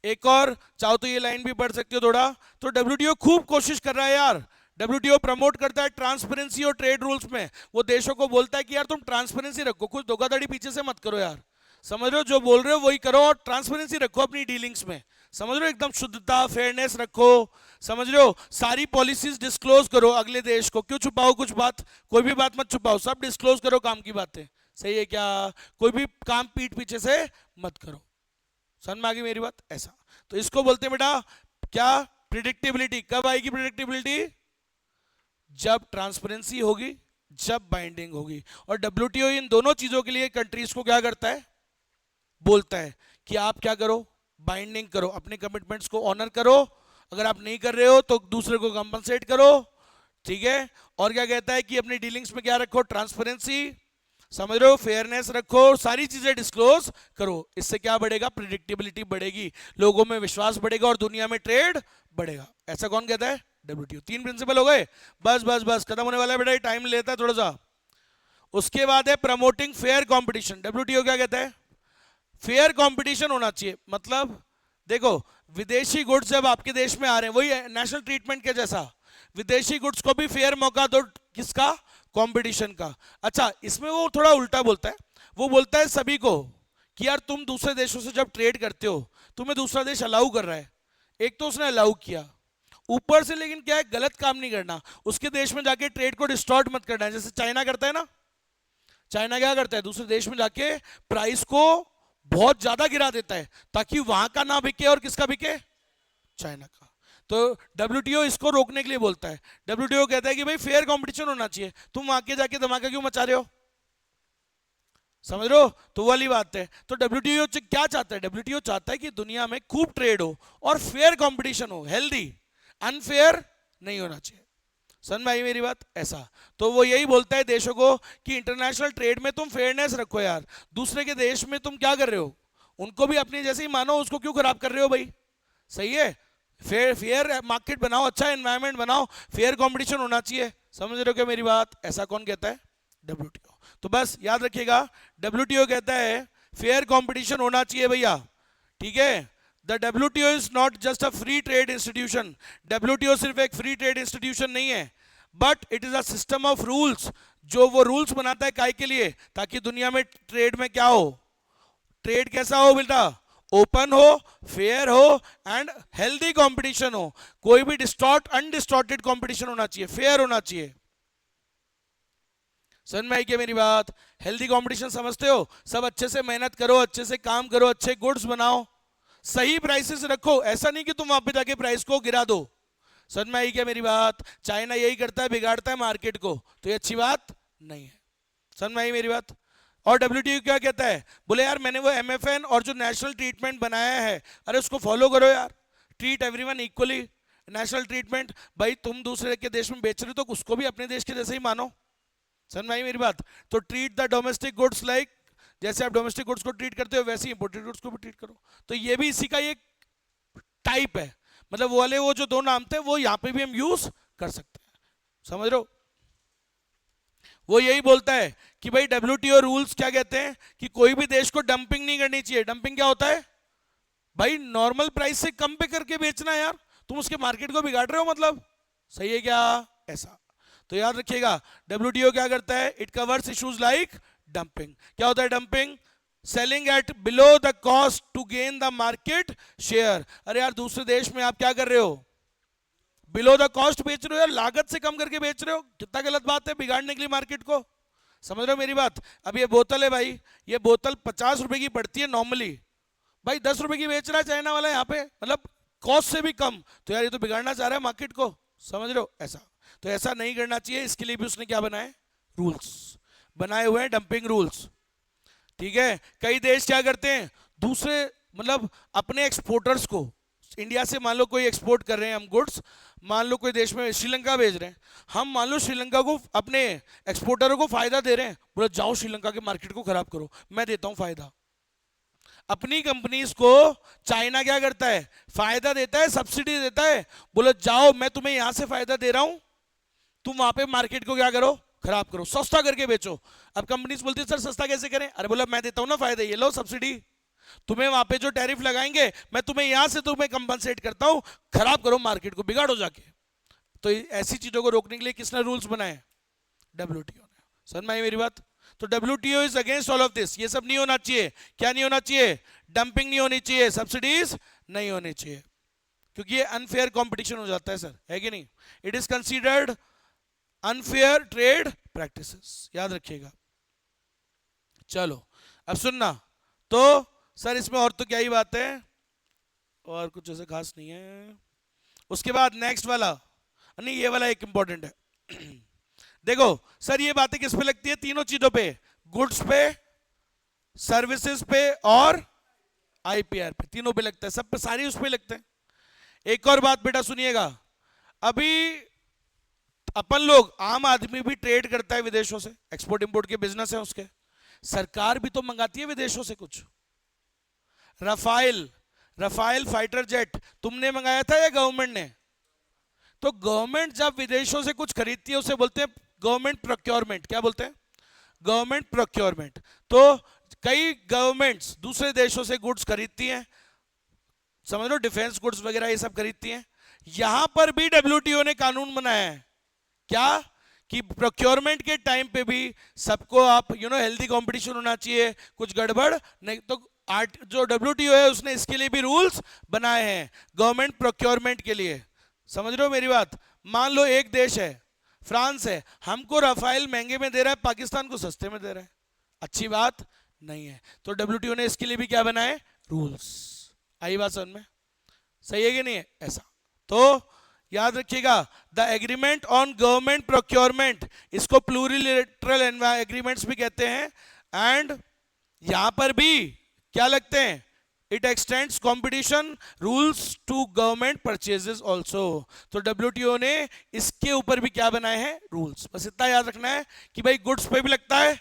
एक और चाहो तो ये लाइन भी पढ़ सकते हो थोड़ा। तो डब्ल्यूटीओ खूब कोशिश कर रहा है यार, डब्ल्यूटीओ प्रमोट करता है ट्रांसपेरेंसी और ट्रेड रूल्स में। वो देशों को बोलता है कि यार तुम ट्रांसपेरेंसी रखो, कुछ धोखाधड़ी पीछे से मत करो यार। समझ रहे हो, जो बोल रहे हो वही करो और ट्रांसपेरेंसी रखो अपनी डीलिंग्स में। समझ रहे हो, एकदम शुद्धता फेयरनेस रखो। समझ रहे हो, सारी पॉलिसीज डिस्क्लोज करो अगले देश को। क्यों छुपाओ कुछ बात, कोई भी बात मत छुपाओ, सब डिस्क्लोज करो काम की बातें। सही है क्या, कोई भी काम पीठ पीछे से मत करो। समझ में आ गई मेरी बात, ऐसा। तो इसको बोलते हैं बेटा क्या, प्रिडिक्टेबिलिटी। कब आएगी प्रिडिक्टेबिलिटी, जब ट्रांसपेरेंसी होगी, जब बाइंडिंग होगी। और डब्ल्यूटीओ इन दोनों चीजों के लिए कंट्रीज को क्या करता है, बोलता है कि आप क्या करो, बाइंडिंग करो, अपने कमिटमेंट्स को ऑनर करो। अगर आप नहीं कर रहे हो तो दूसरे को कंपनसेट करो। ठीक है, और क्या कहता है कि अपनी डीलिंग्स में क्या रखो, ट्रांसपेरेंसी। समझ रहे हो, फेयरनेस रखो, सारी चीजें डिस्क्लोज करो। इससे क्या बढ़ेगा, प्रिडिक्टेबिलिटी बढ़ेगी, लोगों में विश्वास बढ़ेगा और दुनिया में ट्रेड बढ़ेगा। ऐसा कौन कहता है, डब्ल्यूटीओ। तीन प्रिंसिपल हो गए, बस बस बस खत्म होने वाला है बेटा, टाइम लेता है थोड़ा सा। उसके बाद है प्रमोटिंग फेयर कंपटीशन। डब्ल्यूटीओ क्या कहता है, फेयर कंपटीशन होना चाहिए। मतलब देखो, विदेशी गुड्स जब आपके देश में आ रहे हैं, वही नेशनल ट्रीटमेंट के जैसा, विदेशी गुड्स को भी फेयर मौका दो, किसका, कंपटीशन का। अच्छा, इसमें वो थोड़ा उल्टा बोलता है, वो बोलता है सभी को कि यार तुम दूसरे देशों से जब ट्रेड करते हो, तुम्हें दूसरा देश अलाउ कर रहा है, एक तो उसने अलाउ किया, ऊपर से लेकिन क्या है, गलत काम नहीं करना, उसके देश में जाके ट्रेड को डिस्टॉर्ट मत करना है। जैसे चाइना करता है ना, चाइना क्या करता है, दूसरे देश में जाके प्राइस को बहुत ज्यादा गिरा देता है ताकि वहां का ना बिके और किसका बिके, चाइना का। तो डब्ल्यूटीओ इसको रोकने के लिए बोलता है। डब्ल्यूटीओ कहता है कि भाई फेयर कंपटीशन होना चाहिए, तुम आगे जाके धमाका क्यों मचा रहे हो। समझ रहे हो, तो वाली बात है। तो डब्ल्यूटीओ क्या चाहता है, डब्ल्यूटीओ चाहता है कि दुनिया में खूब ट्रेड हो और फेयर कंपटीशन हो, हेल्दी, अनफेयर नहीं होना चाहिए। समझ में आई मेरी बात, ऐसा। तो वो यही बोलता है देशों को कि इंटरनेशनल ट्रेड में तुम फेयरनेस रखो यार, दूसरे के देश में तुम क्या कर रहे हो, उनको भी अपनी जैसे ही मानो, उसको क्यों खराब कर रहे हो भाई। सही है, फेयर मार्केट बनाओ, अच्छा एनवायरनमेंट बनाओ, फेयर कंपटीशन होना चाहिए। समझ रहे हो क्या मेरी बात, ऐसा कौन कहता है, डब्ल्यूटीओ। तो बस याद रखिएगा, डब्ल्यूटीओ कहता है फेयर कंपटीशन होना चाहिए भैया। ठीक है, the WTO is not just a free trade institution. WTO सिर्फ एक फ्री ट्रेड इंस्टीट्यूशन नहीं है, but it is a system of rules. जो वो रूल्स बनाता है काय के लिए, ताकि दुनिया में ट्रेड में क्या हो, ट्रेड कैसा हो बेटा, ओपन हो, फेयर हो एंड हेल्दी कंपटीशन हो। कोई भी अनडिस्टॉर्टेड कंपटीशन होना चाहिए, फेयर होना चाहिए। समझ में आई क्या मेरी बात? हेल्दी कंपटीशन समझते हो? सब अच्छे से मेहनत करो, अच्छे से काम करो, अच्छे गुड्स बनाओ, सही प्राइसेस रखो, ऐसा नहीं कि तुम वहां पे जाके प्राइस को गिरा दो। समझ में आई क्या मेरी बात? चाइना यही करता है, बिगाड़ता है मार्केट को, तो ये अच्छी बात नहीं है। समझ में आई मेरी बात? और डब्ल्यूटीओ क्या कहता है? बोले यार मैंने वो एमएफएन और जो नेशनल ट्रीटमेंट बनाया है, अरे उसको फॉलो करो यार, treat everyone equally. National treatment, भाई तुम दूसरे के देश में बेच रहे हो तो उसको भी अपने देश के जैसे ही मानो। समझ में आई मेरी बात? तो treat the domestic goods like, जैसे आप डोमेस्टिक गुड्स को ट्रीट करते हो वैसे ही इंपोर्टेड गुड्स को भी ट्रीट करो। तो ये भी इसी का एक टाइप है, मतलब वो वाले वो जो दो नाम थे वो यहां पे भी हम यूज कर सकते हैं। समझ रहे हो? वो यही बोलता है कि भाई डब्ल्यूटीओ रूल्स क्या कहते हैं कि कोई भी देश को डंपिंग नहीं करनी चाहिए। डंपिंग क्या होता है? भाई नॉर्मल प्राइस से कम पे करके बेचना यार, तुम उसके मार्केट को बिगाड़ रहे हो, मतलब सही है क्या? ऐसा तो याद रखिएगा, डब्ल्यूटीओ क्या करता है? It covers issues like dumping. क्या होता है dumping? Selling at below the cost to gain the market share. अरे यार दूसरे देश में आप क्या कर रहे हो? बिलो द कॉस्ट बेच रहे हो यार, लागत से कम करके बेच रहे हो, कितना गलत बात है, बिगाड़ने के लिए मार्केट को। समझ रहे हो मेरी बात? अब ये बोतल है भाई, ये बोतल 50 रुपए की पड़ती है नॉर्मली, भाई 10 रुपए की बेच रहा है चाइना वाला यहाँ पे, मतलब कॉस्ट से भी कम, तो यार ये तो बिगाड़ना चाह रहा है मार्केट को। समझ रहे हो? ऐसा तो ऐसा नहीं करना चाहिए, इसके लिए भी उसने क्या बनाए? रूल्स बनाए हुए हैं, डंपिंग रूल्स। ठीक है, कई देश क्या करते हैं, दूसरे मतलब अपने एक्सपोर्टर्स को, इंडिया से मान लो कोई एक्सपोर्ट कर रहे हैं हम गुड्स, मान लो कोई देश में श्रीलंका भेज रहे हैं, हम मान लो श्रीलंका को अपने एक्सपोर्टरों को फायदा दे रहे हैं, बोले जाओ श्रीलंका के मार्केट को खराब करो, मैं देता हूं फायदा। अपनी कंपनीज को चाइना क्या करता है? फायदा देता है, सब्सिडी देता है, बोले जाओ मैं तुम्हें यहां से फायदा दे रहा हूं, तुम वहां पे मार्केट को क्या करो? खराब करो, सस्ता करके बेचो। अब कंपनीज बोलती है सर सस्ता कैसे करें? अरे बोला मैं देता हूं ना फायदा, ये लो सब्सिडी, तुम्हें वहां पे जो टैरिफ लगाएंगे मैं तुम्हें यहां से तुम्हें कंपनसेट करता हूं, खराब करो मार्केट को, बिगाड़ो जाके। तो ऐसी चीजों को रोकने के लिए किसने रूल्स बनाए? डब्ल्यूटीओ ने। समझ में आई मेरी बात? तो WTO is against all of this, ये सब नहीं होना चाहिए। क्या नहीं होना चाहिए? डंपिंग नहीं होनी चाहिए, सब्सिडीज नहीं होनी चाहिए, क्योंकि ये अनफेयर कंपटीशन हो जाता है सर, है कि नहीं? It is considered unfair trade practices, याद रखिएगा। चलो अब सुनना, तो सर इसमें और तो क्या ही बात है, और कुछ ऐसे खास नहीं है। उसके बाद नेक्स्ट वाला, नहीं ये वाला एक इंपॉर्टेंट है। देखो सर ये बातें किस पे लगती है? तीनों चीजों पे, गुड्स पे, सर्विसेज पे और आईपीआर पे, तीनों पे लगता है, सब पे, सारी उस पे लगते हैं। एक और बात बेटा सुनिएगा, अभी अपन लोग आम आदमी भी ट्रेड करता है विदेशों से, एक्सपोर्ट इंपोर्ट के बिजनेस है उसके, सरकार भी तो मंगाती है विदेशों से कुछ। रफाइल, रफाइल फाइटर जेट तुमने मंगाया था या गवर्नमेंट ने? तो गवर्नमेंट जब विदेशों से कुछ खरीदती है उसे बोलते हैं गवर्नमेंट प्रोक्योरमेंट। क्या बोलते हैं? Government procurement. तो कई गवर्नमेंट्स दूसरे देशों से गुड्स खरीदती हैं, समझ लो डिफेंस गुड्स वगैरह ये सब खरीदती हैं। यहां पर भी डब्ल्यूटीओ ने कानून बनाया है, क्या कि प्रोक्योरमेंट के टाइम पे भी सबको आप हेल्दी कंपटीशन होना चाहिए, कुछ गड़बड़ नहीं। तो जो डब्ल्यूटीओ है उसने इसके लिए भी रूल्स बनाए हैं, गवर्नमेंट प्रोक्योरमेंट के लिए। समझ रहे हो मेरी बात? मान लो एक देश है, फ्रांस है, हमको राफेल महंगे में दे रहा है, पाकिस्तान को सस्ते में दे रहा है, अच्छी बात नहीं है। तो डब्ल्यूटीओ ने इसके लिए भी क्या बनाए? रूल्स। आई बात समझ में? सही है कि नहीं है? ऐसा तो याद रखिएगा, the agreement on government procurement, इसको प्लूरिलेटरल एग्रीमेंट्स भी कहते हैं, एंड यहां पर भी क्या लगते हैं? It extends competition rules to government purchases also. तो डब्ल्यूटीओ ने इसके ऊपर भी क्या बनाए हैं? रूल्स। बस इतना याद रखना है कि भाई गुड्स पे भी लगता है,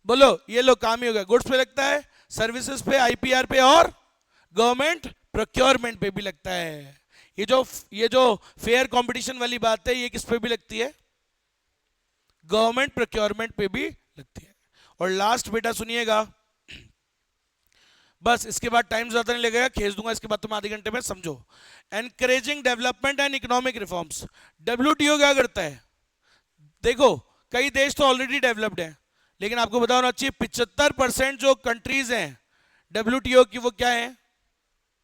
बोलो ये लो काम ही हो गया, गुड्स पे लगता है, सर्विसेज पे, आईपीआर पे और गवर्नमेंट प्रोक्योरमेंट पे भी लगता है। ये जो फेयर कंपटीशन वाली बात है ये किस पे भी लगती है? गवर्नमेंट प्रोक्योरमेंट पे भी लगती है। और लास्ट बेटा सुनिएगा, बस इसके बाद टाइम ज्यादा नहीं लगेगा, खींच दूंगा इसके बाद तुम आधे घंटे में समझो। Encouraging development and economic reforms, WTO क्या करता है? देखो कई देश तो ऑलरेडी डेवलप्ड हैं, लेकिन आपको बताओ ना चाहिए 75% जो कंट्रीज हैं डब्ल्यूटीओ की वो क्या है?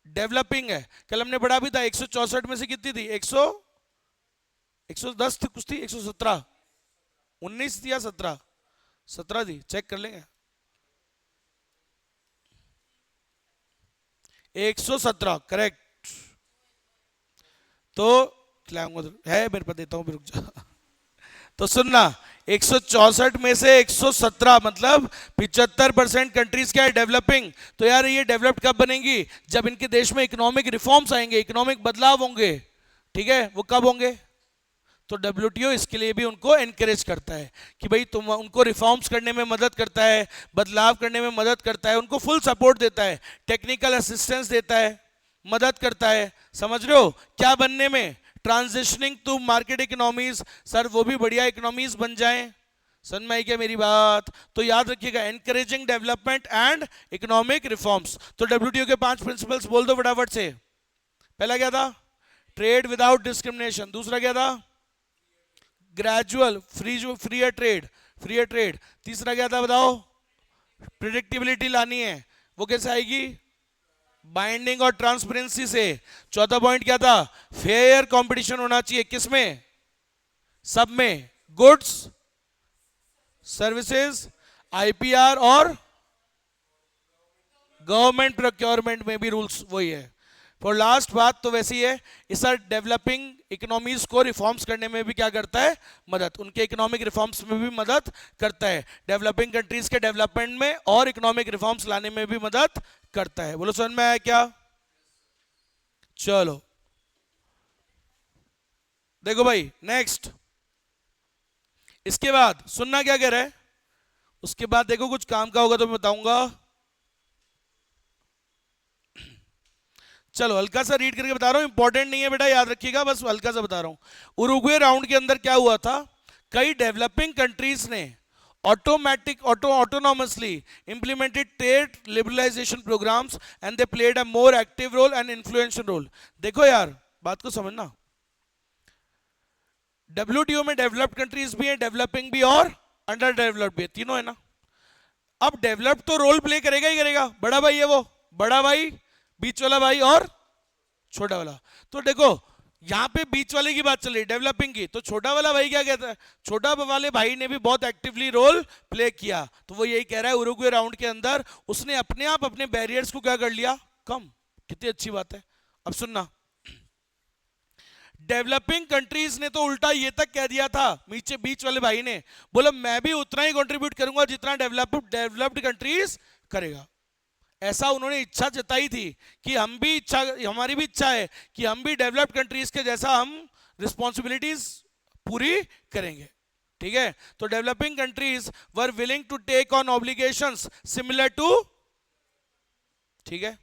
डेवलपिंग है। कल हमने पढ़ा भी था 164 में से कितनी थी? 110 थी, कुछ थी 117, 19 थी या 17? 17 थी, चेक कर लेंगे। 117 करेक्ट। तो है मेरे पास, देता हूं रुक जा। तो सुनना, 164 में से 117 मतलब 75% कंट्रीज क्या है, डेवलपिंग। तो यार ये डेवलप्ड कब बनेंगी, जब इनके देश में इकोनॉमिक रिफॉर्म्स आएंगे, इकोनॉमिक बदलाव होंगे, ठीक है। वो कब होंगे, तो डब्ल्यूटीओ इसके लिए भी उनको एनकरेज करता है कि भाई तुम उनको रिफॉर्म्स करने में मदद करता है, बदलाव करने में मदद करता है, उनको फुल सपोर्ट देता है, टेक्निकल असिस्टेंस देता है, मदद करता है। समझ रहे हो क्या बनने में, transitioning to market economies. Sir वो भी बढ़िया इकोनॉमीज बन जाएं, समझ में आई क्या मेरी बात। तो याद रखिएगा, encouraging development and economic reforms. तो डब्ल्यूटीओ के 5 प्रिंसिपल्स बोल दो फटाफट से। पहला क्या था, ट्रेड विदाउट डिस्क्रिमिनेशन। दूसरा क्या था, ग्रेजुअल फ्री ट्रेड। तीसरा क्या था बताओ, प्रिडिक्टिबिलिटी लानी है, वो कैसे आएगी, बाइंडिंग और ट्रांसपेरेंसी से। चौथा पॉइंट क्या था, फेयर कंपटीशन होना चाहिए, किसमें, सब में, गुड्स सर्विसेज, आईपीआर और गवर्नमेंट प्रोक्योरमेंट में भी रूल्स वही है। फॉर लास्ट बात तो वैसी है, इस डेवलपिंग इकोनॉमीज को रिफॉर्म्स करने में भी क्या करता है, मदद, उनके इकोनॉमिक रिफॉर्म्स में भी मदद करता है, डेवलपिंग कंट्रीज के डेवलपमेंट में और इकोनॉमिक रिफॉर्म्स लाने में भी मदद करता है। बोलो समझ में आया क्या। चलो देखो भाई नेक्स्ट, इसके बाद सुनना क्या कह रहा है, उसके बाद देखो कुछ काम का होगा तो मैं बताऊंगा। चलो हल्का सा रीड करके बता रहा हूं, इंपॉर्टेंट नहीं है बेटा, याद रखिएगा, बस हल्का सा बता रहा हूं। उरुग्वे राउंड के अंदर क्या हुआ था, कई डेवलपिंग कंट्रीज ने autonomously implemented trade liberalisation programmes and they played a more active role and influential role. देखो यार बात को समझना, डब्ल्यूटीओ में डेवलप्ड कंट्रीज भी है, डेवलपिंग भी और अंडर डेवलप्ड भी है, तीनों है ना। अब डेवलप्ड तो रोल प्ले करेगा ही करेगा, बड़ा भाई है वो, बड़ा भाई, बीच वाला भाई और छोटा वाला। तो देखो यहां पे बीच वाले की बात चल रही, डेवलपिंग की, तो छोटा वाला भाई क्या कहता है, छोटा वाले भाई ने भी बहुत एक्टिवली रोल प्ले किया। तो वो यही कह रहा है उरुग्वे राउंड के अंदर उसने अपने आप अपने बैरियर्स को क्या कर लिया, कम। कितनी अच्छी बात है। अब सुनना, डेवलपिंग कंट्रीज ने तो उल्टा ये तक कह दिया था, नीचे बीच वाले भाई ने बोला मैं भी उतना ही कंट्रीब्यूट करूंगा जितना डेवलप्ड कंट्रीज करेगा। ऐसा उन्होंने इच्छा जताई थी कि हम भी इच्छा, हमारी भी इच्छा है कि हम भी डेवलप्ड कंट्रीज के जैसा हम रिस्पॉन्सिबिलिटीज पूरी करेंगे, ठीक है। तो developing countries were willing to take on obligations similar to, ठीक है।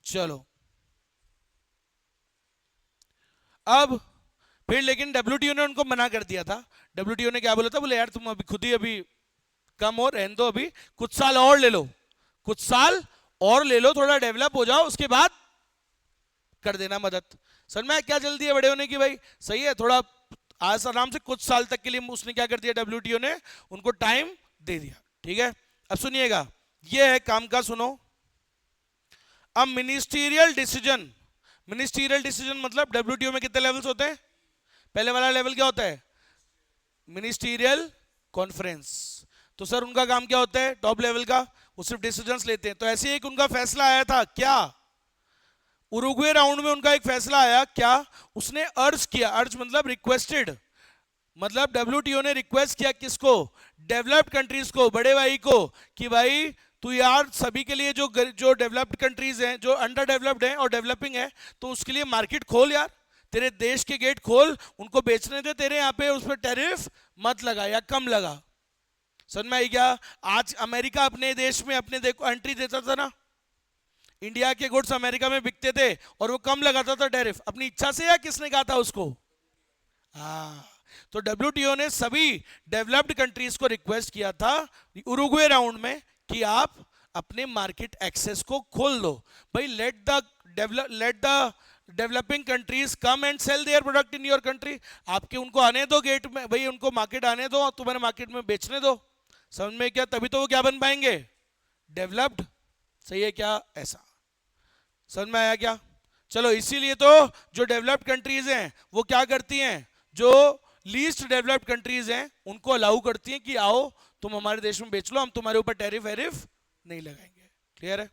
चलो अब फिर लेकिन डब्ल्यूटीओ ने उनको मना कर दिया था। डब्ल्यूटीओ ने क्या बोला था, बोले यार तुम अभी खुद ही अभी कम हो, रहने दो, अभी कुछ साल और ले लो, कुछ साल और ले लो, थोड़ा डेवलप हो जाओ, उसके बाद कर देना मदद। सर मैं क्या जल्दी है बड़े होने की भाई, सही है, थोड़ा आज आराम से कुछ साल तक के लिए उसने क्या कर दिया, डब्ल्यूटीओ ने उनको टाइम दे दिया, ठीक है। अब सुनिएगा, ये है काम का, सुनो। अब मिनिस्टीरियल डिसीजन, मिनिस्टीरियल डिसीजन मतलब डब्ल्यूटीओ में कितने लेवल्स होते हैं, पहले वाला लेवल क्या होता है, मिनिस्टीरियल कॉन्फ्रेंस। तो सर उनका काम क्या होता है, टॉप लेवल का, वो सिर्फ डिसीजंस लेते हैं। तो ऐसे एक उनका फैसला आया था, क्या, उरुग्वे राउंड में उनका एक फैसला आया, क्या, उसने अर्ज किया, अर्ज मतलब रिक्वेस्टेड, मतलब डब्ल्यूटीओ ने रिक्वेस्ट किया किसको, डेवलप्ड कंट्रीज को, बड़े भाई को, कि भाई तू यार सभी के लिए जो डेवलप्ड कंट्रीज हैं, जो अंडर डेवलप्ड हैं और डेवलपिंग है, तो उसके लिए मार्केट खोल यार, तेरे देश के गेट खोल, उनको बेचने दे, तेरे यहाँ पे उस पर टैरिफ मत लगा या कम लगा। समझ में आई क्या। आज अमेरिका अपने देश में अपने एंट्री देता था ना, इंडिया के गुड्स अमेरिका में बिकते थे और वो कम लगाता था टैरिफ, अपनी इच्छा से या किसने कहा था उसको, हाँ। तो डब्ल्यूटीओ ने सभी डेवलप्ड कंट्रीज को रिक्वेस्ट किया था उरुग्वे राउंड में कि आप अपने मार्केट एक्सेस को खोल दो भाई, let the developing countries come and sell their product in your country, आपके उनको आने दो गेट में भाई, उनको मार्केट आने दो, तुम्हारे मार्केट में बेचने दो। समझ में क्या, तभी तो वो क्या बन पाएंगे, डेवलप्ड, सही है क्या, ऐसा समझ में आया क्या। चलो इसीलिए तो जो डेवलप्ड कंट्रीज हैं वो क्या करती हैं, जो लीस्ट डेवलप्ड कंट्रीज हैं उनको अलाउ करती हैं कि आओ तुम हमारे देश में बेच लो, हम तुम्हारे ऊपर टैरिफ वैरिफ नहीं लगाएंगे। क्लियर है?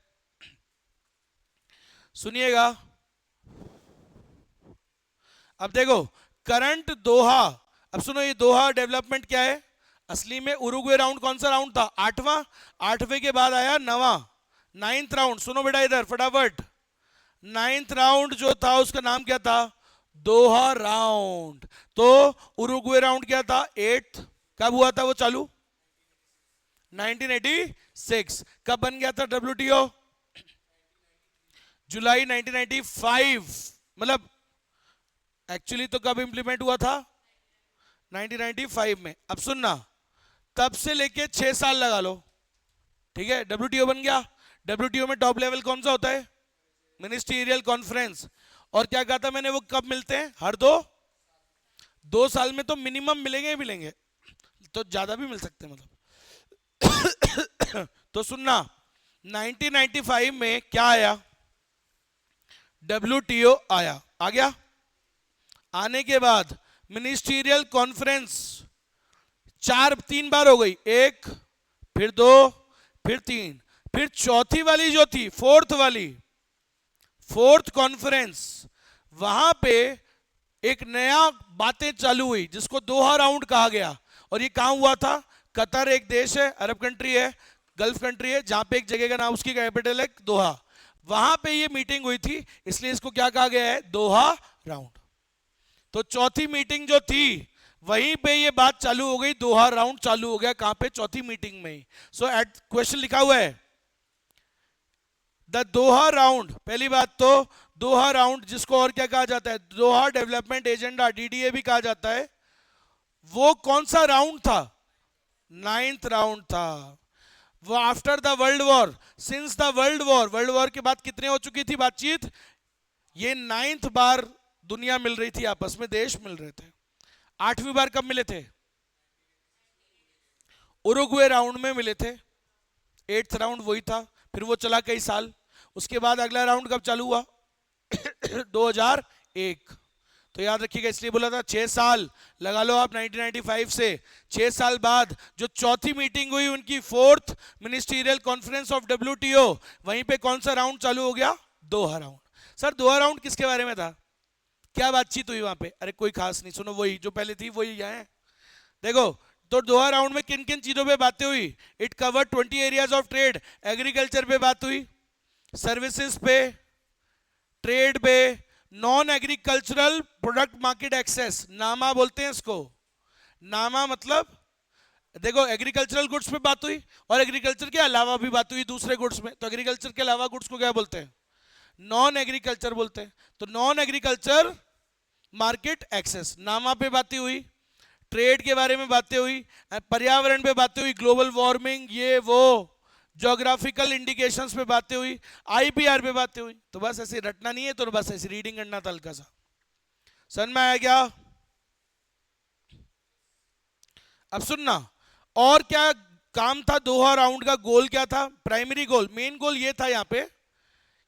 सुनिएगा, अब देखो करंट दोहा। अब सुनो, ये दोहा डेवलपमेंट क्या है? असली में उरुग्वे राउंड कौन सा राउंड था? 8वां। 8वें के बाद आया 9वां, 9th राउंड। सुनो बेटा इधर फटाफट, 9th राउंड जो था उसका नाम क्या था? दोहा राउंड। तो उरुग्वे राउंड क्या था? 8th। कब हुआ था वो चालू? 1986। कब बन गया था डब्ल्यूटीओ? जुलाई 1995। मतलब एक्चुअली तो कब इंप्लीमेंट हुआ था? 1995 में। अब सुनना, तब से लेके 6 साल लगा लो, ठीक है, डब्ल्यूटीओ बन गया। डब्ल्यूटीओ में टॉप लेवल कौन सा होता है? Ministerial conference. और क्या कहा था मैंने, वो कब मिलते हैं? हर 2 साल में तो मिनिमम मिलेंगे ही मिलेंगे, तो ज्यादा भी मिल सकते हैं मतलब। तो सुनना, 1995 में क्या आया? डब्ल्यूटीओ आया। आ गया। आने के बाद मिनिस्टीरियल कॉन्फ्रेंस 3 बार हो गई, 1, फिर 2, फिर 3, फिर चौथी वाली जो थी, फोर्थ कॉन्फ्रेंस, वहां पे एक नया बातें चालू हुई जिसको दोहा राउंड कहा गया। और ये कहां हुआ था? कतर एक देश है, अरब कंट्री है, गल्फ कंट्री है, जहां पे एक जगह का नाम, उसकी कैपिटल है दोहा। वहां पे ये मीटिंग हुई थी, इसलिए इसको क्या कहा गया है? दोहा राउंड। तो चौथी मीटिंग जो थी वहीं पे ये बात चालू हो गई, दोहा राउंड चालू हो गया। कहां पे? चौथी मीटिंग में ही। सो एट क्वेश्चन लिखा हुआ है द दोहा राउंड। पहली बात तो दोहा राउंड, जिसको और क्या कहा जाता है? दोहा डेवलपमेंट एजेंडा, डीडीए भी कहा जाता है। वो कौन सा राउंड था? 9th राउंड था। वो after the world war, since the world war के बाद कितने हो चुकी थी बातचीत? ये 9th बार दुनिया मिल रही थी, आपस में देश मिल रहे थे। 8वीं बार कब मिले थे? उरुग्वे राउंड में मिले थे। 8th राउंड वही था, फिर वो चला कई साल। उसके बाद अगला राउंड कब चालू हुआ? 2001। तो याद रखिएगा, इसलिए बोला था 6 साल लगा लो आप 1995 से। 6 साल बाद जो चौथी मीटिंग हुई उनकी, 4th ministerial conference of WTO, वहीं पे कौन सा राउंड चालू हो गया? दोहा राउंड। सर दोहा राउंड किसके बारे में था? क्या बातचीत हुई वहां पे? अरे कोई खास नहीं, सुनो वही जो पहले थी वही है। देखो, तो दोहा राउंड में किन किन चीजों पे बातें हुई? It cover 20 areas of trade. Agriculture पे बात हुई, सर्विसेज पे, ट्रेड पे, non agricultural product market access, NAMA बोलते हैं इसको। नामा मतलब देखो, एग्रीकल्चरल गुड्स पे बात हुई और एग्रीकल्चर के अलावा भी बात हुई दूसरे गुड्स में। तो एग्रीकल्चर के अलावा गुड्स को क्या बोलते हैं? नॉन एग्रीकल्चर बोलते हैं। तो नॉन एग्रीकल्चर मार्केट एक्सेस, नामा पे बातें हुई, ट्रेड के बारे में बातें हुई, पर्यावरण पे बातें हुई, ग्लोबल वार्मिंग, ये वो, ज्योग्राफिकल इंडिकेशंस पे बातें हुई, आईपीआर पे बातें हुई। तो बस ऐसे रटना नहीं है, तो बस ऐसे रीडिंग करना था हल्का सा। समझ में आया क्या? अब सुनना, और क्या काम था दोहा राउंड का? गोल क्या था? प्राइमरी गोल, मेन गोल ये था यहां पे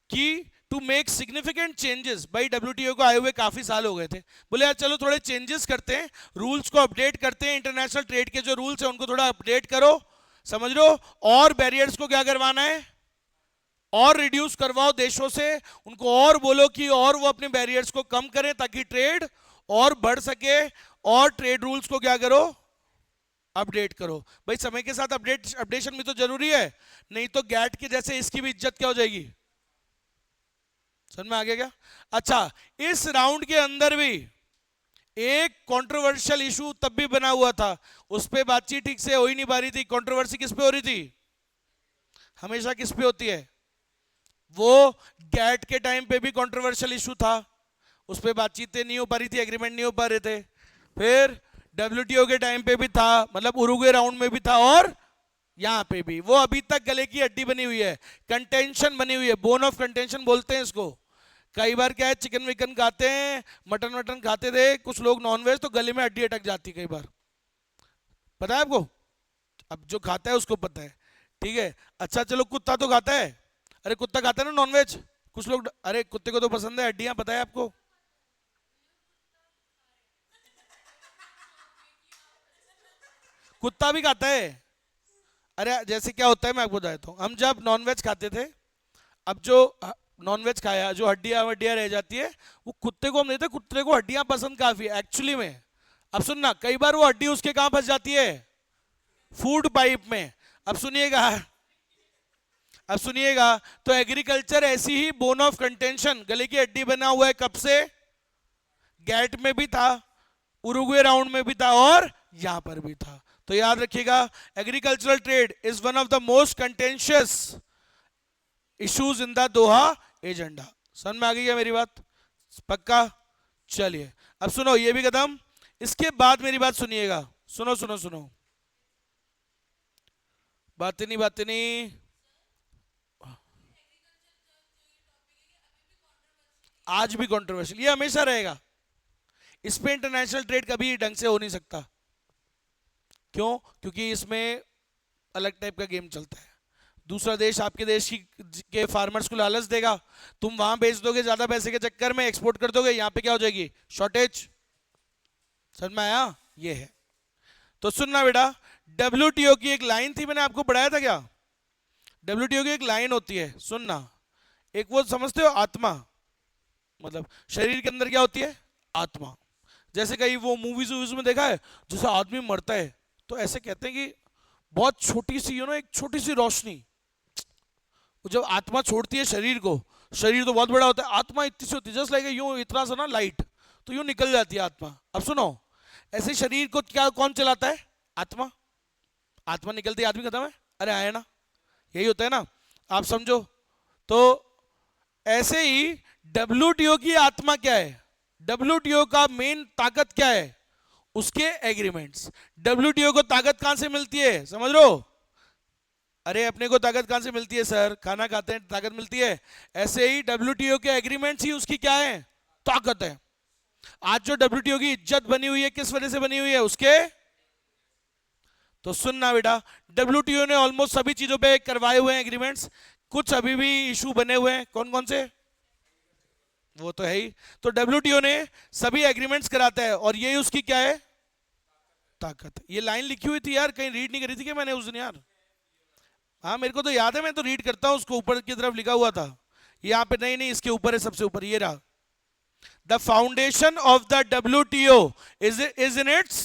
कि टू मेक सिग्निफिकेंट चेंजेस। भाई डब्ल्यूटीओ को आए हुए काफी साल हो गए थे, बोले यार चलो थोड़े चेंजेस करते हैं, रूल्स को अपडेट करते हैं, इंटरनेशनल ट्रेड के जो रूल्स हैं उनको थोड़ा अपडेट करो, समझ लो। और बैरियर्स को क्या करवाना है? और रिड्यूस करवाओ देशों से, उनको और बोलो कि और वो अपने बैरियर्स को कम करें ताकि ट्रेड और बढ़ सके। और ट्रेड रूल्स को क्या करो? अपडेट करो। भाई समय के साथ अपडेशन भी तो जरूरी है, नहीं तो गैट के जैसे इसकी भी इज्जत क्या हो जाएगी? समझ में आ गया क्या? अच्छा, इस राउंड के अंदर भी एक कंट्रोवर्शियल इशू तब भी बना हुआ था, उस पे बातचीत ठीक से हो ही नहीं पा रही थी। कंट्रोवर्सी किस पे हो रही थी? हमेशा किस पे होती है? वो गैट के टाइम पे भी कंट्रोवर्शियल इशू था, उस पे बातचीतें नहीं हो पा रही थी, एग्रीमेंट नहीं हो पा रहे थे। फिर डब्ल्यूटीओ के टाइम पे भी था, मतलब उरुग्वे राउंड में भी था, और यहां पे भी। वो अभी तक गले की हड्डी बनी हुई है, कंटेंशन बनी हुई है, बोन ऑफ कंटेंशन बोलते हैं इसको। कई बार क्या है, चिकन विकन खाते हैं, मटन वटन खाते थे कुछ लोग नॉनवेज, तो गले में हड्डी अटक जाती कई बार, पता है आपको? अब जो खाता है उसको पता है, ठीक है। अच्छा चलो, कुत्ता तो खाता है, अरे कुत्ता खाता है ना नॉनवेज, कुछ लोग, अरे कुत्ते को तो पसंद है हड्डियां, पता है आपको? कुत्ता भी खाता है। अरे जैसे क्या होता है मैं आपको बताता हूँ, हम जब नॉनवेज खाते थे, अब जो नॉनवेज खाया, जो हड्डियां वड्डियां रह जाती है वो कुत्ते को हम देते हैं, कुत्ते को हड्डियां पसंद काफी है एक्चुअली में। अब सुनना, कई बार वो हड्डी उसके कहां फंस जाती है, फूड पाइप में। अब सुनिएगा, अब सुनिएगा, तो एग्रीकल्चर ऐसी ही बोन ऑफ कंटेंशन, गले की हड्डी बना हुआ है कब से, गैट में भी था, उरुग्वे राउंड में भी था और यहां पर भी था। तो याद रखिएगा, agricultural trade is one of the most contentious issues in the Doha agenda. समझ में आ गई है मेरी बात, पक्का? चलिए अब सुनो, ये भी खत्म। इसके बाद मेरी बात सुनिएगा, सुनो सुनो सुनो, बातें नहीं बातें नहीं। आज भी कंट्रोवर्शियल, ये हमेशा रहेगा। इस पे इंटरनेशनल ट्रेड कभी ढंग से हो नहीं सकता। क्यों? क्योंकि इसमें अलग टाइप का गेम चलता है। दूसरा देश आपके देश की के फार्मर्स को लालच देगा, तुम वहां बेच दोगे ज्यादा पैसे के चक्कर में, एक्सपोर्ट कर दोगे, यहां पे क्या हो जाएगी, शॉर्टेज। समझ में आया? ये है। तो सुनना बेटा, डब्ल्यूटीओ की एक लाइन थी, मैंने आपको पढ़ाया था क्या? डब्ल्यूटीओ की एक लाइन होती है, सुनना। एक वो समझते हो, आत्मा, मतलब शरीर के अंदर क्या होती है, आत्मा। जैसे कई वो मूवीज वूवीज में देखा है, जैसे आदमी मरता है तो ऐसे कहते हैं कि बहुत छोटी सी एक छोटी सी रोशनी, जब आत्मा छोड़ती है शरीर को, शरीर तो बहुत बड़ा होता है, आत्मा इतनी सी होती है, जस्ट लाइक यूं इतना सा ना लाइट, तो यूं निकल जाती है आत्मा। अब सुनो, ऐसे शरीर को क्या कौन चलाता है, आत्मा। आत्मा निकलती है, आदमी खत्म है। अरे आया ना, यही होता है ना, आप समझो। तो ऐसे ही डब्ल्यूटीओ की आत्मा क्या है, डब्ल्यूटीओ का मेन ताकत क्या है, उसके एग्रीमेंट्स। डब्ल्यूटीओ को ताकत कहां से मिलती है, समझ लो। अरे अपने को ताकत कहां से मिलती है सर, खाना खाते हैं ताकत मिलती है। ऐसे ही डब्ल्यूटीओ के एग्रीमेंट्स ही उसकी क्या है, ताकत है। आज जो डब्ल्यूटीओ की इज्जत बनी हुई है, किस वजह से बनी हुई है, उसके। तो सुनना बेटा, डब्ल्यूटीओ ने ऑलमोस्ट सभी चीजों पे करवाए हुए हैं एग्रीमेंट्स, कुछ अभी भी इशू बने हुए हैं। कौन कौन से? वो तो है ही। तो डब्ल्यूटीओ ने सभी एग्रीमेंट्स कराता है और यही उसकी क्या है, ताकत। ये लाइन लिखी हुई थी यार, कहीं रीड नहीं करी थी कि मैंने उस दिन यार? हाँ मेरे को तो याद है, मैं तो रीड करता हूं उसको, ऊपर की तरफ लिखा हुआ था। यहाँ पे नहीं, नहीं इसके ऊपर है, सबसे ऊपर ये रहा। The foundation of the WTO is in its,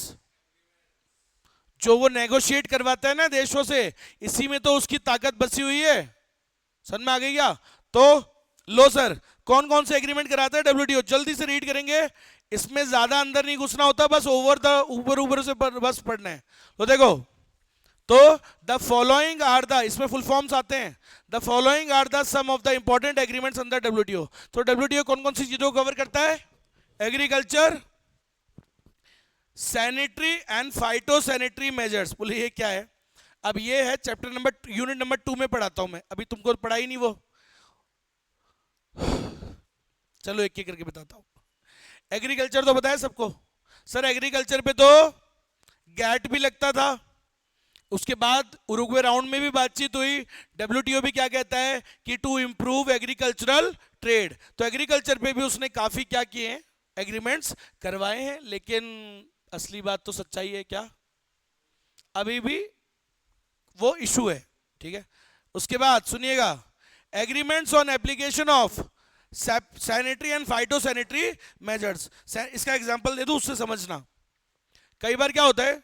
जो वो नेगोशिएट करवाता है ना देशों से, इसी में तो उसकी ताकत बसी हुई है। समझ में आ गई क्या? तो लो सर, कौन कौन से एग्रीमेंट कराता है डब्ल्यूटीओ, जल्दी से रीड करेंगे, इसमें ज्यादा अंदर नहीं घुसना होता, बस ओवर द ऊपर ऊपर से बस पढ़ना है। तो देखो, तो द फॉलोइंग आर द, इसमें फुल फॉर्म्स आते हैं, the following are the some of the important agreements under WTO. तो डब्ल्यूटीओ कौन कौन सी चीजों को कवर करता है, agriculture, sanitary and phytosanitary measures. बोले ये क्या है? अब ये है चैप्टर नंबर, यूनिट नंबर 2 में पढ़ाता हूं मैं, अभी तुमको पढ़ा ही नहीं वो। चलो एक एक करके बताता हूं। एग्रीकल्चर तो बताया सबको सर, एग्रीकल्चर पे तो गैट भी लगता था, उसके बाद उरुग्वे राउंड में भी बातचीत हुई। डब्ल्यूटीओ भी क्या कहता है कि टू इंप्रूव एग्रीकल्चरल ट्रेड, तो एग्रीकल्चर पे भी उसने काफी क्या किए हैं, एग्रीमेंट्स करवाए हैं। लेकिन असली बात तो सच्चाई है क्या, अभी भी वो इशू है, ठीक है। उसके बाद सुनिएगा, agreements on application of sanitary and phytosanitary measures. इसका एग्जांपल दे दूं, उससे समझना। कई बार क्या होता है,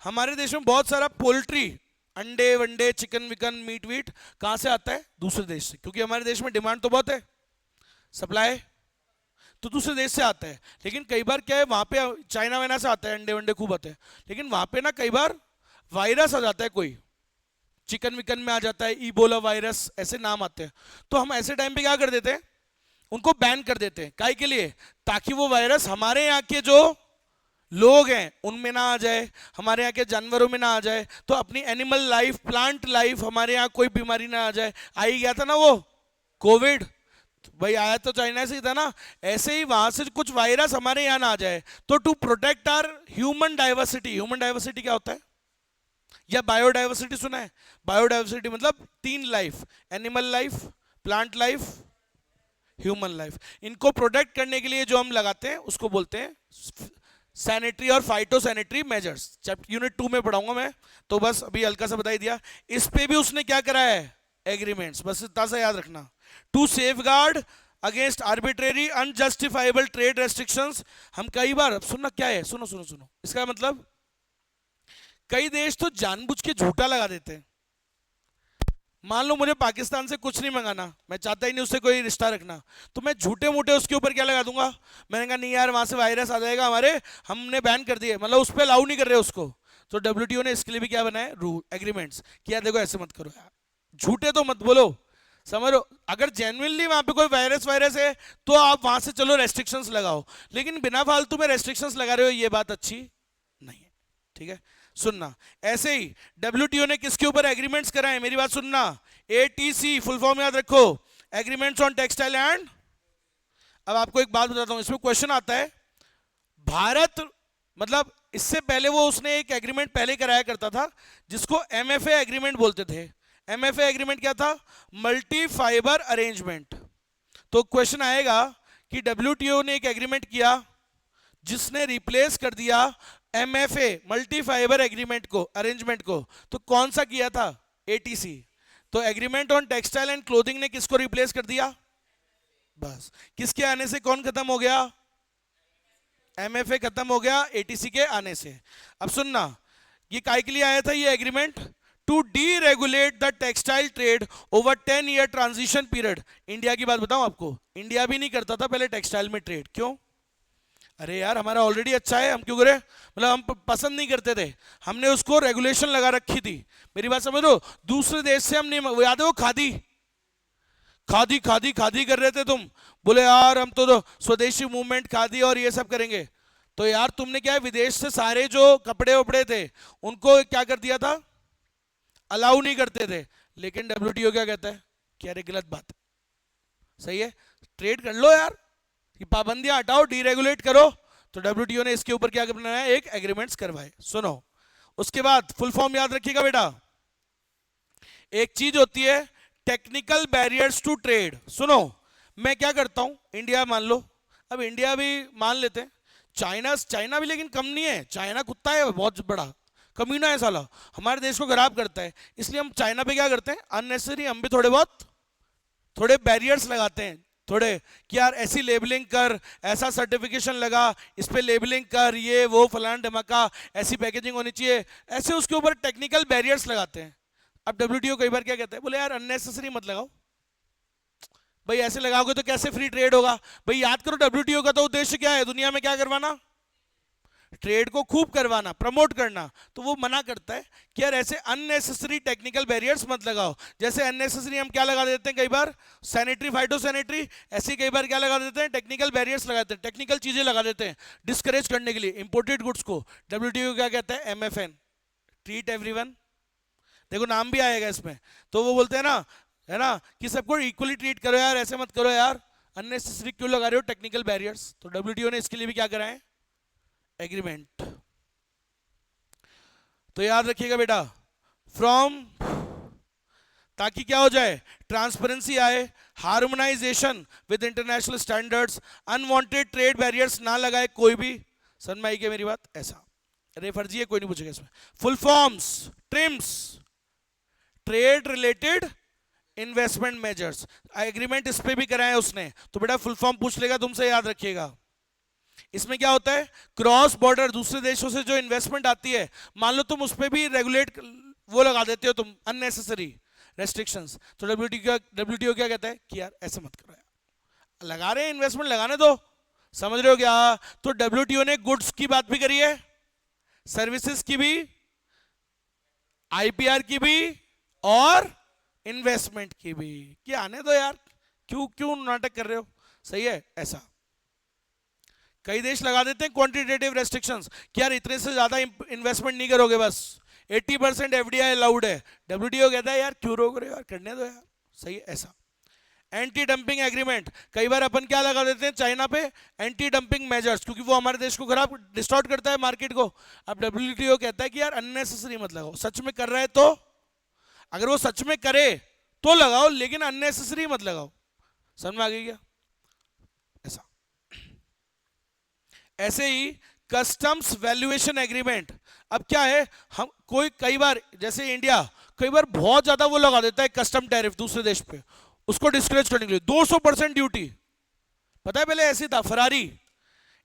हमारे देश में बहुत सारा पोल्ट्री, अंडे वंडे, चिकन विकन, मीट वीट कहां से आता है, दूसरे देश से, क्योंकि हमारे देश में डिमांड तो बहुत है, सप्लाई तो दूसरे देश से आता है। लेकिन कई बार क्या है, वहां पे चाइना वाइना से आता है, अंडे वंडे खूब आते हैं, लेकिन वहां पे ना कई बार वायरस आ जाता है, कोई चिकन विकन में आ जाता है, इबोला वायरस, ऐसे नाम आते हैं। तो हम ऐसे टाइम पे क्या कर देते हैं, उनको बैन कर देते हैं। काहे के लिए? ताकि वो वायरस हमारे यहाँ के जो लोग हैं उनमें ना आ जाए, हमारे यहाँ के जानवरों में ना आ जाए, तो अपनी एनिमल लाइफ, प्लांट लाइफ, हमारे यहाँ कोई बीमारी ना आ जाए। आ ही गया था ना वो कोविड, भाई आया तो चाइना से ही था ना, ऐसे ही वहां से कुछ वायरस हमारे यहाँ ना आ जाए। तो to protect our human diversity, human diversity क्या होता है, या बायोडाइवर्सिटी सुना है? बायोडाइवर्सिटी मतलब 3 life, animal life, plant life, human life. इनको प्रोटेक्ट करने के लिए जो हम लगाते हैं उसको बोलते हैं सैनिटरी और phyto sanitary measures, chapter unit 2 में पढ़ाऊंगा मैं, तो बस अभी हल्का सा बता ही दिया। इस पे भी उसने क्या करा है, एग्रीमेंट्स, बस इतना सा याद रखना। To safeguard against arbitrary unjustifiable trade restrictions. हम कई बार, सुनना क्या है, सुनो सुनो सुनो, इसका मतलब कई देश तो जानबूझ के झूठा लगा देते हैं। मान लो मुझे पाकिस्तान से कुछ नहीं मंगाना, मैं चाहता ही नहीं उससे कोई रिश्ता रखना, तो मैं झूठे मूठे उसके ऊपर क्या लगा दूंगा, मैंने कहा नहीं यार वहां से वायरस आ जाएगा हमारे, हमने बैन कर दिए, मतलब उस पर अलाउ नहीं कर रहे उसको। तो डब्ल्यूटीओ ने इसके लिए भी क्या बनाया, रूल एग्रीमेंट्स, किया देखो ऐसे मत करो यार, झूठे तो मत बोलो, समझो। अगर जेन्युइनली वहां पे कोई वायरस है तो आप वहां से चलो रेस्ट्रिक्शंस लगाओ, लेकिन बिना फालतू में रेस्ट्रिक्शंस लगा रहे हो, ये बात अच्छी नहीं है, ठीक है। सुनना, ऐसे ही डब्ल्यूटीओ ने किसके ऊपर एग्रीमेंट्स कराए, मेरी बात सुनना, एटीसी फुल फॉर्म याद रखो, एग्रीमेंट्स ऑन टेक्सटाइल एंड। अब आपको एक बात बताता हूं, इसमें क्वेश्चन आता है, भारत मतलब इससे पहले वो उसने एक एग्रीमेंट पहले कराया करता था जिसको एमएफए एग्रीमेंट बोलते थे। एमएफए एग्रीमेंट क्या था, मल्टी फाइबर अरेंजमेंट। तो क्वेश्चन आएगा कि डब्ल्यूटीओ ने एक एग्रीमेंट किया जिसने रिप्लेस कर दिया एमएफए मल्टी फाइबर एग्रीमेंट को, अरेंजमेंट को, तो कौन सा किया था, एटीसी। तो agreement on textile and clothing ने किसको रिप्लेस कर दिया, बस किसके आने से कौन खत्म हो गया, एमएफए खत्म हो गया एटीसी के आने से। अब सुनना, ये काय के लिए आया था ये agreement, to deregulate the textile trade over 10 year transition period. India की बात बताऊं आपको, इंडिया भी नहीं करता था पहले टेक्सटाइल में ट्रेड, क्यों, अरे यार हमारा ऑलरेडी अच्छा है, हम क्यों करें, मतलब हम पसंद नहीं करते थे, हमने उसको रेगुलेशन लगा रखी थी, मेरी बात समझ लो। दूसरे देश से हम नहीं, वो याद है वो खादी खादी खादी खादी कर रहे थे तुम, बोले यार हम तो स्वदेशी मूवमेंट खादी और ये सब करेंगे, तो यार तुमने क्या है, विदेश से सारे जो कपड़े वपड़े थे उनको क्या कर दिया था, अलाउ नहीं करते थे। लेकिन डब्ल्यूटीओ क्या कहता है कि अरे गलत बात है, सही है, ट्रेड कर लो यार, ये पाबंदियां हटाओ, डीरेगुलेट करो। तो डब्ल्यूटीओ ने इसके ऊपर क्या बनाया, एक एग्रीमेंट्स करवाए। सुनो, उसके बाद फुल फॉर्म याद रखिएगा बेटा, एक चीज होती है टेक्निकल बैरियर्स टू ट्रेड। सुनो, मैं क्या करता हूं, इंडिया मान लो, अब इंडिया भी मान लेते हैं, चाइना भी लेकिन कम नहीं है, चाइना कुत्ता है बहुत बड़ा, कमीना है साला, हमारे देश को खराब करता है, इसलिए हम चाइना पे क्या करते हैं, अननेसेसरी हम भी थोड़े बैरियर्स लगाते हैं, थोड़े कि यार ऐसी लेबलिंग कर, ऐसा सर्टिफिकेशन लगा, इस पे लेबलिंग कर, ये वो फलान धमाका, ऐसी पैकेजिंग होनी चाहिए, ऐसे उसके ऊपर टेक्निकल बैरियर्स लगाते हैं। अब डब्ल्यूटीओ कई बार क्या कहता है, बोले यार अननेसेसरी मत लगाओ, भाई ऐसे लगाओगे तो कैसे फ्री ट्रेड होगा, भाई याद करो डब्ल्यूटीओ का तो उद्देश्य क्या है, दुनिया में क्या करवाना, ट्रेड को खूब करवाना, प्रमोट करना। तो वो मना करता है कि यार ऐसे अननेसेसरी टेक्निकल बैरियर्स मत लगाओ, जैसे अननेसेसरी हम क्या लगा देते हैं कई बार, सैनिटरी फाइटो सैनिटरी, ऐसे कई बार क्या लगा देते हैं, टेक्निकल बैरियर्स लगाते हैं, टेक्निकल चीजें लगा देते हैं डिस्करेज करने के लिए इंपोर्टेड गुड्स को। डब्ल्यूटीओ क्या कहता है, एमएफएन, ट्रीट एवरीवन, देखो नाम भी आएगा इसमें, तो वो बोलते हैं ना, है ना, कि सबको इक्वली ट्रीट करो यार, ऐसे मत करो यार, अननेसेसरी क्यों लगा रहे हो टेक्निकल बैरियर्स। तो डब्ल्यूटीओ ने इसके लिए भी क्या कराए, एग्रीमेंट। तो याद रखिएगा बेटा, फ्रॉम, ताकि क्या हो जाए, ट्रांसपेरेंसी आए, harmonisation with international standards, unwanted trade barriers ना लगाए कोई भी, समझ में आई क्या मेरी बात, ऐसा रेफर्जी है, कोई नहीं पूछेगा इसमें। Full forms, TRIMS, trade related investment measures, agreement इस पे भी कराए उसने, तो बेटा फुल फॉर्म पूछ लेगा तुमसे, याद रखिएगा। इसमें क्या होता है, क्रॉस बॉर्डर दूसरे देशों से जो इन्वेस्टमेंट आती है, मान लो तुम उस पर भी रेगुलेट वो लगा देते हो तुम, अननेसेसरी रेस्ट्रिक्शंस, तो डब्ल्यूटीओ क्या कहता है कि यार ऐसे मत करो यार, लगा रहे हैं इन्वेस्टमेंट लगाने दो, समझ रहे हो क्या। तो डब्ल्यूटीओ ने गुड्स की बात भी करी है, सर्विसेज की भी, आईपीआर की भी, और इन्वेस्टमेंट की भी, कि आने दो यार, क्यों नाटक कर रहे हो, सही है ऐसा। कई देश लगा देते हैं क्वांटिटेटिव रेस्ट्रिक्शंस कि यार इतने से ज्यादा इन्वेस्टमेंट नहीं करोगे, बस 80% एफडीआई अलाउड है। डब्ल्यूटीओ कहता है यार क्यों रोक रहे हो यार, करने दो यार, सही है ऐसा। एंटी डंपिंग एग्रीमेंट, कई बार अपन क्या लगा देते हैं चाइना पे, एंटी डंपिंग मेजर्स, क्योंकि वो हमारे देश को खराब डिस्टॉर्ट करता है मार्केट को। अब डब्ल्यूटीओ कहता है कि यार अननेसेसरी मत लगाओ, सच में कर रहा है तो, अगर वो सच में करे तो लगाओ, लेकिन अननेसेसरी मत लगाओ, समझ में आ गई क्या, ऐसा। ऐसे ही कस्टम्स वैल्यूएशन एग्रीमेंट। अब क्या है, हम कोई कई बार जैसे इंडिया कई बार बहुत ज्यादा वो लगा देता है कस्टम टैरिफ दूसरे देश पे, उसको डिस्करेज करने के लिए 200% ड्यूटी। पता है पहले ऐसे था, फरारी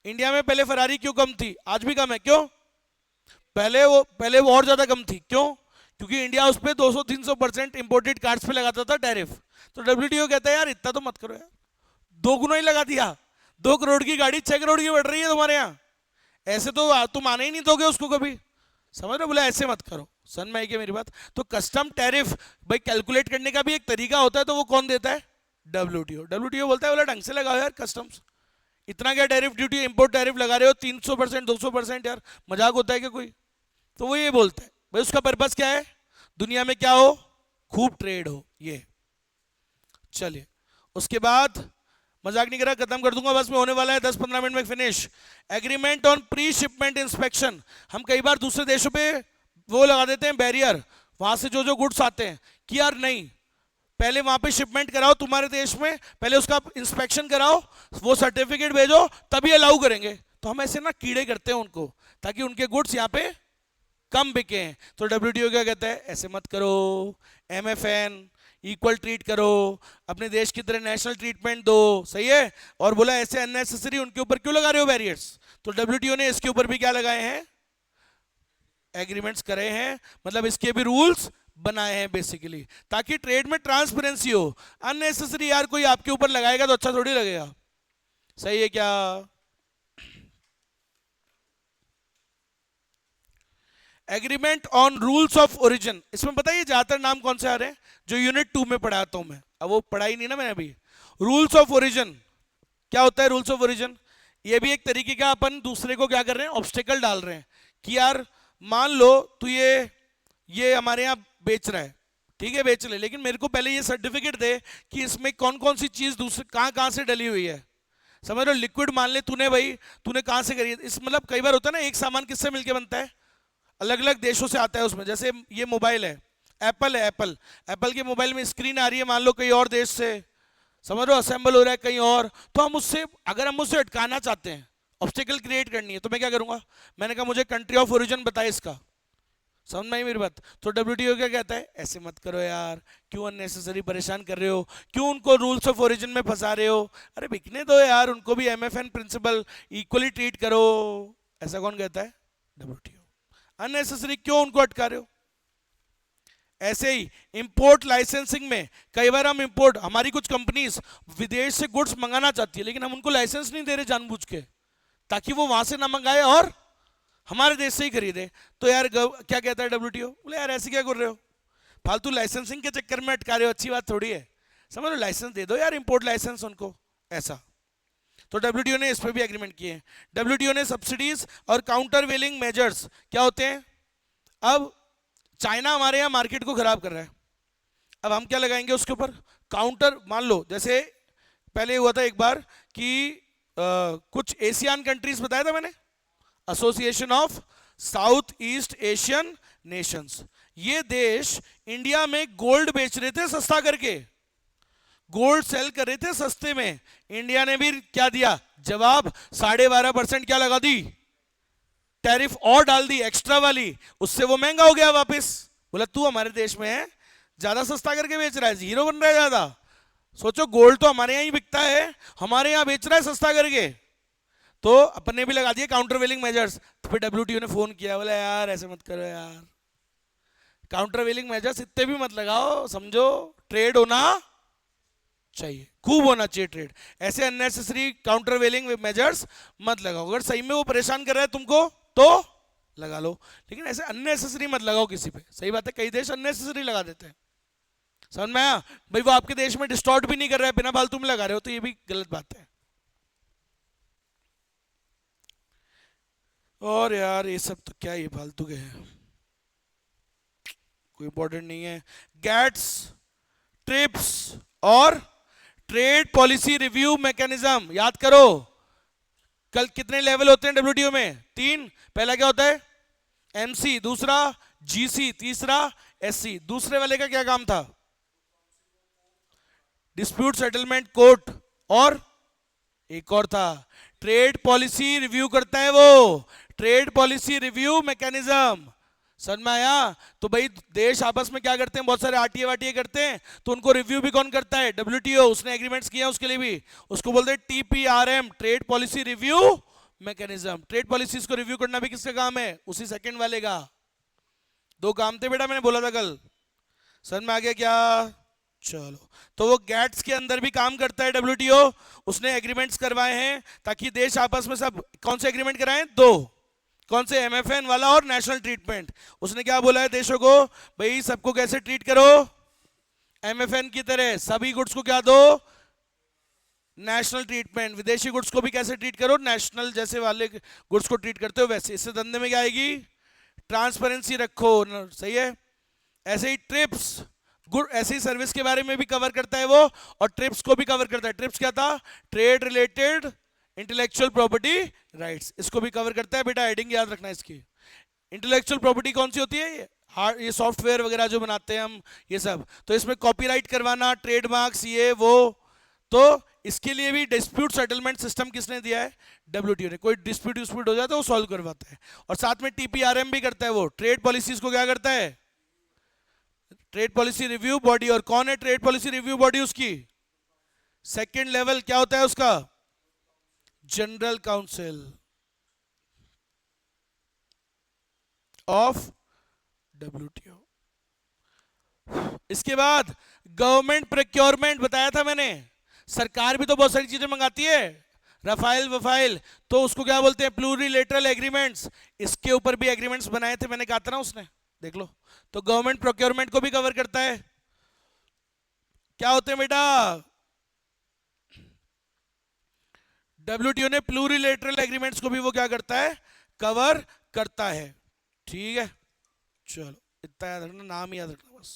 इंडिया में पहले फरारी क्यों कम थी, आज भी कम है, क्यों? पहले वो और ज्यादा कम थी, क्यों? क्योंकि इंडिया उस पर 200-300% इंपोर्टेड कार्ड्स पे लगाता था टैरिफ। तो डब्ल्यूटीओ कहता है यार इतना तो मत करो यार, 2 गुना ही लगा दिया, 2 करोड़ की गाड़ी 6 करोड़ की बढ़ रही है तुम्हारे यहाँ, ऐसे तो तुम आने ही नहीं दोगे उसको कभी, समझ रहे? बोला ऐसे मत करो, सन में आई क्या मेरी बात? तो कस्टम टैरिफ भाई कैलकुलेट करने का भी एक तरीका होता है, तो वो कौन देता है? डब्ल्यूटीओ। डब्ल्यूटीओ बोलता है बोला ढंग से लगाओ यार कस्टम्स, इतना क्या टैरिफ ड्यूटी इंपोर्ट टैरिफ लगा रहे हो 300% 200%, यार मजाक होता है क्या कोई? तो वो ये बोलता है भाई उसका पर्पस क्या है, दुनिया में क्या हो, खूब ट्रेड हो। ये चलिए उसके बाद मजाक नहीं करा, खत्म कर दूंगा बस में, होने वाला है 10-15 मिनट में finish. Agreement on pre shipment inspection. हम कई बार दूसरे देशों पे वो लगा देते हैं बैरियर, वहां से जो जो गुड्स आते हैं कि यार नहीं पहले वहां पे शिपमेंट कराओ तुम्हारे देश में, पहले उसका इंस्पेक्शन कराओ, वो सर्टिफिकेट भेजो तभी अलाउ करेंगे। तो हम ऐसे ना कीड़े करते हैं उनको ताकि उनके गुड्स यहाँ पे कम बिके। तो डब्ल्यूटीओ क्या कहता है, ऐसे मत करो, एमएफएन इक्वल ट्रीट करो, अपने देश की तरह नेशनल ट्रीटमेंट दो, सही है? और बोला ऐसे अननेसेसरी उनके ऊपर क्यों लगा रहे हो बैरियर्स? तो डब्ल्यूटीओ ने इसके ऊपर भी क्या लगाए हैं, एग्रीमेंट्स करे हैं, मतलब इसके भी रूल्स बनाए हैं बेसिकली, ताकि ट्रेड में ट्रांसपेरेंसी हो। अननेसेसरी यार कोई आपके ऊपर लगाएगा तो अच्छा थोड़ी लगेगा, सही है क्या? Agreement on rules of origin, इसमें बताइए ज्यादातर नाम कौन से आ रहे हैं जो यूनिट 2 में पढ़ाता हूं मैं, अब वो पढ़ाई नहीं ना मैंने अभी। रूल्स ऑफ ओरिजिन क्या होता है? रूल्स ऑफ ओरिजिन ये भी एक तरीके का अपन दूसरे को क्या कर रहे हैं, ऑब्स्टेकल डाल रहे हैं कि यार मान लो तू ये हमारे यहाँ बेच रहा है, ठीक है बेच ले, लेकिन मेरे को पहले ये सर्टिफिकेट दे कि इसमें कौन कौन सी चीज दूसरे कहाँ कहाँ से डली हुई है, समझ लो? लिक्विड मान ले तूने भाई, तूने कहाँ से करी है, इस मतलब कई बार होता है ना एक सामान किससे मिलके बनता है, अलग अलग देशों से आता है उसमें। जैसे ये मोबाइल है, एप्पल है, एप्पल के मोबाइल में स्क्रीन आ रही है मान लो कहीं और देश से, समझ लो असेंबल हो रहा है कहीं और, तो हम उससे अगर हम उससे अटकाना चाहते हैं, ऑब्स्टेकल क्रिएट करनी है, तो मैं क्या करूंगा, मैंने कहा मुझे कंट्री ऑफ ओरिजिन बताए इसका, समझ में आई मेरी बात? तो डब्ल्यूटीओ क्या कहता है, ऐसे मत करो यार, क्यों अननेसेसरी परेशान कर रहे हो, क्यों उनको रूल्स ऑफ ओरिजिन में फंसा रहे हो, अरे बिकने दो यार, उनको भी एमएफएन प्रिंसिपल इक्वली ट्रीट करो। ऐसा कौन कहता है? डब्ल्यूटीओ। अननेसेसरी क्यों उनको अटका रहे हो? ऐसे ही इंपोर्ट लाइसेंसिंग में कई बार हम इंपोर्ट, हमारी कुछ कंपनीज विदेश से गुड्स मंगाना चाहती है लेकिन हम उनको लाइसेंस नहीं दे रहे जानबूझ के, ताकि वो वहां से ना मंगाए और हमारे देश से ही खरीदे। तो यार क्या कहता है डब्ल्यूटीओ, बोले यार ऐसे क्या कर रहे हो, फालतू लाइसेंसिंग के चक्कर में अटका रहे हो, अच्छी बात थोड़ी है, समझ लो लाइसेंस दे दो यार, इंपोर्ट लाइसेंस उनको, ऐसा। तो डब्ल्यूटीओ ने इस पर भी एग्रीमेंट किए। डब्ल्यूटीओ ने सब्सिडीज और काउंटर वेलिंग मेजर्स क्या होते हैं, अब चाइना हमारे यहाँ मार्केट को खराब कर रहा है, अब हम क्या लगाएंगे उसके ऊपर, काउंटर। मान लो जैसे पहले हुआ था एक बार कि कुछ एशियन कंट्रीज बताया था मैंने, association of south east Asian Nations, ये देश इंडिया में गोल्ड बेच रहे थे सस्ता करके, गोल्ड सेल कर रहे थे सस्ते में, इंडिया ने भी क्या दिया जवाब, 12.5% क्या लगा दी, टैरिफ और डाल दी एक्स्ट्रा वाली, उससे वो महंगा हो गया वापस। बोला तू हमारे देश में है ज्यादा सस्ता करके बेच रहा है, हीरो बन रहा है ज्यादा, सोचो गोल्ड तो हमारे यहाँ ही बिकता है, हमारे यहाँ बेच रहा है सस्ता करके। तो अपन ने भी लगा दिए काउंटर वेलिंग मेजर्स। तो फिर डब्ल्यूटीओ ने फोन किया, बोला यार ऐसे मत करो यार, काउंटर वेलिंग मेजर्स इतने भी मत लगाओ, समझो ट्रेड होना चाहिए, खूब होना चाहिए ट्रेड, ऐसे अननेसेसरी काउंटर वेलिंग मेजर्स मत लगाओ। अगर सही में वो परेशान कर रहा है तुमको तो लगा लो, लेकिन ऐसे अननेसेसरी मत लगाओ किसी पे, सही बात है, कई देश अननेसेसरी लगा देते हैं, समझ में आया? भाई वो आपके देश में डिस्टॉर्ट भी नहीं कर रहा है, बिना फालतू में लगा रहे हो, तो ये भी गलत बात है। और यार ये सब तो क्या ये फालतू के हैं, कोई इंपॉर्टेंट नहीं है। गैट्स, ट्रिप्स और ट्रेड पॉलिसी रिव्यू मैकेनिज्म याद करो। कल कितने लेवल होते हैं डब्ल्यूटीओ में? 3। पहला क्या होता है? एमसी, दूसरा जीसी, तीसरा एससी। दूसरे वाले का क्या काम था? डिस्प्यूट सेटलमेंट कोर्ट, और एक और था ट्रेड पॉलिसी रिव्यू करता है वो, ट्रेड पॉलिसी रिव्यू मैकेनिज्म। समझ में आया? तो भाई देश आपस में क्या करते हैं, बहुत सारे आरटीए वाटीए करते हैं, तो उनको रिव्यू भी कौन करता है? डब्ल्यूटीओ। उसने एग्रीमेंट्स किया उसके लिए भी, उसको बोलते हैं TPRM, trade policy review mechanism. Trade policies को रिव्यू करना भी किसका काम है? उसी सेकंड वाले का। दो काम थे बेटा, मैंने बोला था कल। समझ में आ गया क्या? चलो, तो वो गैट्स के अंदर भी काम करता है डब्ल्यूटीओ। उसने एग्रीमेंट्स करवाए हैं ताकि देश आपस में सब, कौन से एग्रीमेंट कराएं? दो। कौन से? एमएफएन वाला और नेशनल ट्रीटमेंट। उसने क्या बोला है देशों को? भाई सबको कैसे ट्रीट करो? एमएफएन की तरह। सभी गुड्स को क्या दो? National treatment. विदेशी गुड्स को भी कैसे ट्रीट करो? नेशनल जैसे वाले गुड्स को ट्रीट करते हो वैसे। इससे धंधे में क्या आएगी? ट्रांसपेरेंसी रखो। सही है? ऐसे ही ट्रिप्स, गुड, ऐसे ही सर्विस के बारे में भी कवर करता है वो, और ट्रिप्स को भी कवर करता है। ट्रिप्स क्या था? Trade related intellectual property rights. इसको भी कवर करता है बेटा, हेडिंग याद रखना इसकी। इंटेलेक्चुअल प्रॉपर्टी कौन सी होती है? ये सॉफ्टवेयर वगैरह जो बनाते हैं हम, ये सब। तो इसमें कॉपीराइट करवाना, ट्रेडमार्क्स, ये वो। तो इसके लिए भी डिस्प्यूट सेटलमेंट सिस्टम किसने दिया है? डब्ल्यूटीओ ने। कोई डिस्प्यूट हो जाता है वो सॉल्व करवाता है। और साथ में टीपीआरएम भी करता है वो। ट्रेड पॉलिसीज को क्या करता है? Trade policy review body. और कौन है ट्रेड पॉलिसी रिव्यू बॉडी? उसकी सेकंड लेवल क्या होता है उसका? General council of WTO. इसके बाद गवर्नमेंट प्रोक्योरमेंट बताया था मैंने। सरकार भी तो बहुत सारी चीजें मंगाती है, रफाइल वफाइल, तो उसको क्या बोलते हैं? प्लूरिलेटरल एग्रीमेंट्स। इसके ऊपर भी एग्रीमेंट्स बनाए थे मैंने, कहा था ना उसने, देख लो। तो गवर्नमेंट प्रोक्योरमेंट को भी कवर करता है। क्या होते हैं बेटा? डब्ल्यूटीओ ने प्लूरिलेटरल एग्रीमेंट्स को भी वो क्या करता है? कवर करता है। ठीक है, चलो इतना याद रखना, नाम ही याद रखना बस।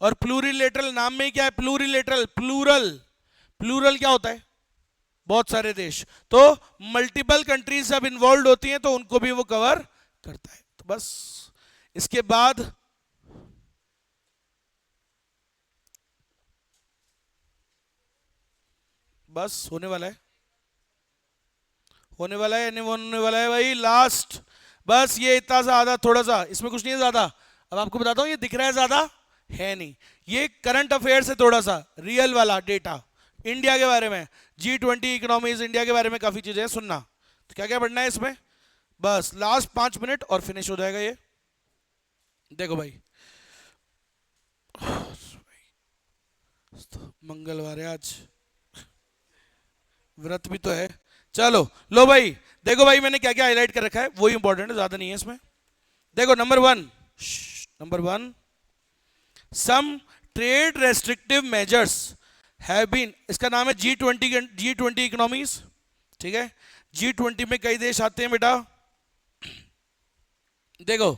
और प्लूरिलेटरल नाम में ही क्या है? प्लूरिलेटरल, प्लूरल। प्लूरल क्या होता है? बहुत सारे देश। तो मल्टीपल कंट्रीज जब इन्वॉल्व होती हैं तो उनको भी वो कवर करता है। तो बस इसके बाद बस होने वाला है, होने वाला है, नहीं होने वाला है भाई, लास्ट। बस ये इतना सा आधा, थोड़ा सा, इसमें कुछ नहीं है ज्यादा। अब आपको बताता हूं, ये दिख रहा है ज्यादा है नहीं। ये करंट अफेयर से थोड़ा सा रियल वाला डेटा इंडिया के बारे में, G20 इकोनॉमीज, इंडिया के बारे में काफी चीजें हैं, सुनना। तो क्या क्या पढ़ना है इसमें? बस लास्ट 5 मिनट और फिनिश हो जाएगा ये। देखो भाई, मंगलवार है आज, व्रत भी तो है। चलो लो भाई, देखो भाई मैंने क्या क्या हाईलाइट कर रखा है, वो इंपॉर्टेंट है, ज्यादा नहीं है इसमें। देखो number one, some trade restrictive measures have been, इसका नाम है G20 इकोनॉमीज। ठीक है, G20 में कई देश आते हैं बेटा। देखो,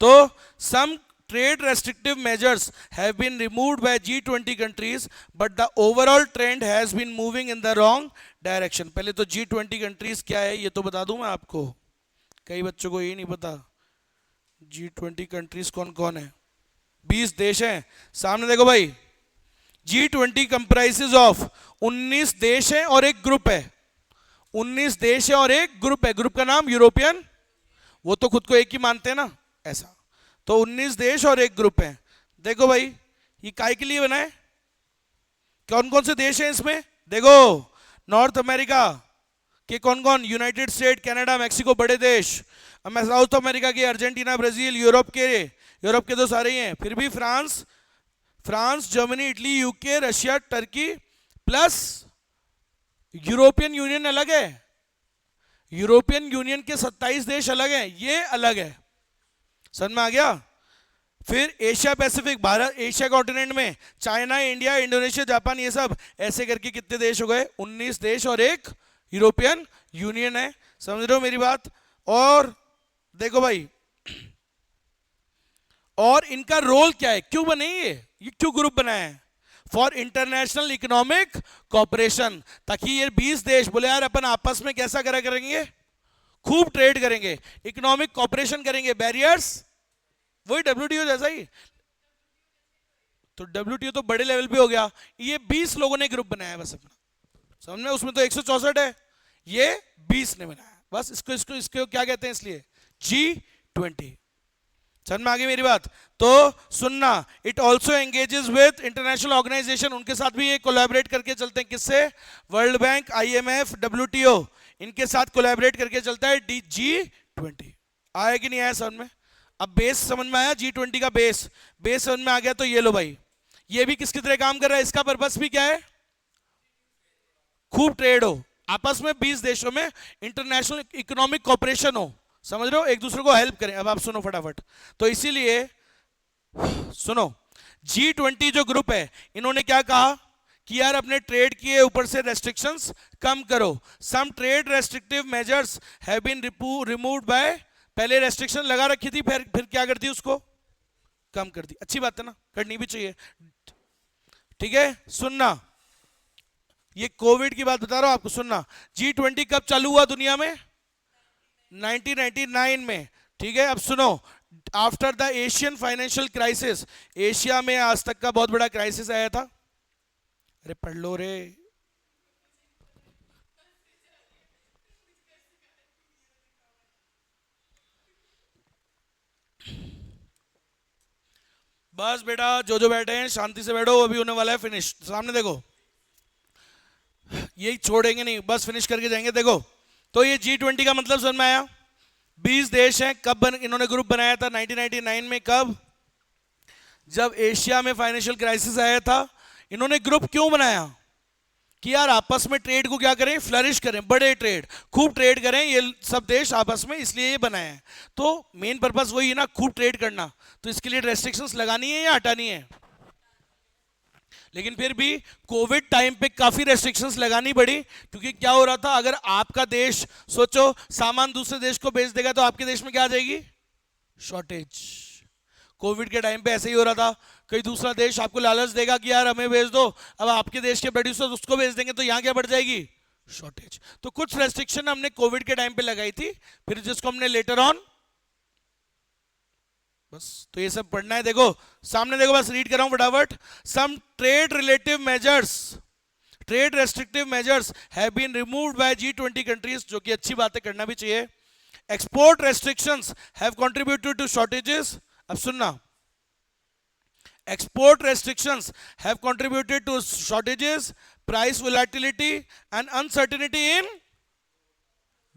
तो सम trade restrictive measures have been removed by G20 countries, but the overall trend has been moving in the wrong direction। पहले तो G20 countries क्या है ये तो बता दूं मैं आपको, कई बच्चों को ये नहीं पता। G20 countries कौन कौन है? 20 देश हैं सामने, देखो भाई। G20 comprises of 19 देश हैं और एक ग्रुप है। 19 देश है और एक ग्रुप है, ग्रुप का नाम यूरोपियन, वो तो खुद को एक ही मानते हैं ना, ऐसा। तो 19 देश और एक ग्रुप है। देखो भाई, ये काय के लिए बना है? कौन कौन से देश हैं इसमें? देखो, नॉर्थ अमेरिका के कौन कौन? यूनाइटेड स्टेट, कनाडा, मैक्सिको, बड़े देश। साउथ अमेरिका के अर्जेंटीना, ब्राजील। यूरोप के तो सारे ही हैं, फिर भी France, Germany, Italy, UK, Russia, Turkey, plus European union अलग है। यूरोपियन यूनियन के 27 देश अलग हैं, ये अलग है। समझ में आ गया? फिर Asia Pacific, Bharat, Asia continent में चाइना, इंडिया, इंडोनेशिया, जापान, ये सब ऐसे करके कितने देश हो गए? 19 देश और एक यूरोपियन यूनियन है। समझ रहे हो मेरी बात? और देखो भाई, और इनका रोल क्या है, क्यों बने ये क्यों ग्रुप बनाया है? फॉर इंटरनेशनल इकोनॉमिक कॉपरेशन, ताकि ये 20 देश बोले यार अपन आपस में कैसा करा करेंगे, खूब ट्रेड करेंगे, इकोनॉमिक कॉपरेशन करेंगे, बैरियर्स, वही डब्ल्यूटीओ जैसा ही। तो डब्ल्यूटीओ तो बड़े लेवल पे हो गया, ये 20 लोगों ने ग्रुप बनाया बस अपना। समझ में? उसमें तो 164 है, ये 20 ने बनाया। बस इसको इसको इसको क्या कहते हैं, इसलिए G20। समझ में आ गई मेरी बात? तो सुनना, it also engages with international organisation, उनके साथ भी ये कोलैबोरेट करके चलते हैं। किससे? वर्ल्ड बैंक, IMF, WTO, इनके साथ कोलैबोरेट करके चलता है G20। आया कि नहीं आया समझ में? अब बेस समझ में आया? G20 का बेस समझ में आ गया। तो ये लो भाई, ये भी किसकी तरह काम कर रहा है? इसका पर्पस भी क्या है? खूब ट्रेड हो आपस में, 20 देशों में इंटरनेशनल इकोनॉमिक कॉपरेशन हो, समझ रहे हो, एक दूसरे को हेल्प करें। अब आप सुनो फटाफट। तो इसीलिए सुनो, G20 जो ग्रुप है, इन्होंने क्या कहा कि यार अपने ट्रेड के ऊपर से रेस्ट्रिक्शंस कम करो। Some trade restrictive measures have been removed by, पहले रेस्ट्रिक्शन लगा रखी थी, फिर क्या कर दी, उसको कम कर दी। अच्छी बात है ना, करनी भी चाहिए। ठीक है, सुनना, ये कोविड की बात बता रहा हूं आपको, सुनना। G20 कब चालू हुआ दुनिया में? 1999 में। ठीक है, अब सुनो, after the Asian financial crisis, Asia में आज तक का बहुत बड़ा क्राइसिस आया था। अरे पढ़ लो रे। बस बेटा, जो बैठे हैं शांति से बैठो, अभी होने वाला है फिनिश। सामने देखो, यही छोड़ेंगे नहीं, बस फिनिश करके जाएंगे। देखो, तो ये G20 का मतलब समझ में आया? 20 देश हैं। कब इन्होंने ग्रुप बनाया था? 1999 में। कब? जब एशिया में फाइनेंशियल क्राइसिस आया था। इन्होंने ग्रुप क्यों बनाया? कि यार आपस में ट्रेड को क्या करें, फ्लरिश करें, बड़े ट्रेड, खूब ट्रेड करें ये सब देश आपस में, इसलिए ये बनाया है। तो मेन पर्पस वही है ना, खूब ट्रेड करना। तो इसके लिए रेस्ट्रिक्शंस लगानी है या हटानी है? लेकिन फिर भी कोविड टाइम पे काफी रेस्ट्रिक्शंस लगानी पड़ी, क्योंकि क्या हो रहा था, अगर आपका देश, सोचो, सामान दूसरे देश को बेच देगा तो आपके देश में क्या आ जाएगी? शॉर्टेज। कोविड के टाइम पे ऐसे ही हो रहा था। कोई दूसरा देश आपको लालच देगा कि यार हमें बेच दो, अब आपके देश के प्रोड्यूसर उसको बेच देंगे तो यहां क्या बढ़ जाएगी? शॉर्टेज। तो कुछ रेस्ट्रिक्शन हमने कोविड के टाइम पे लगाई थी, फिर जिसको हमने लेटर ऑन, बस तो ये सब पढ़ना है। देखो सामने, देखो बस रीड कर रहा हूं फटाफट। Some trade relative measures, trade restrictive measures have been removed by G20 countries, जो कि अच्छी बात है, करना भी चाहिए। Export restrictions have contributed to shortages. अब सुनना, export restrictions have contributed to shortages, price volatility and uncertainty in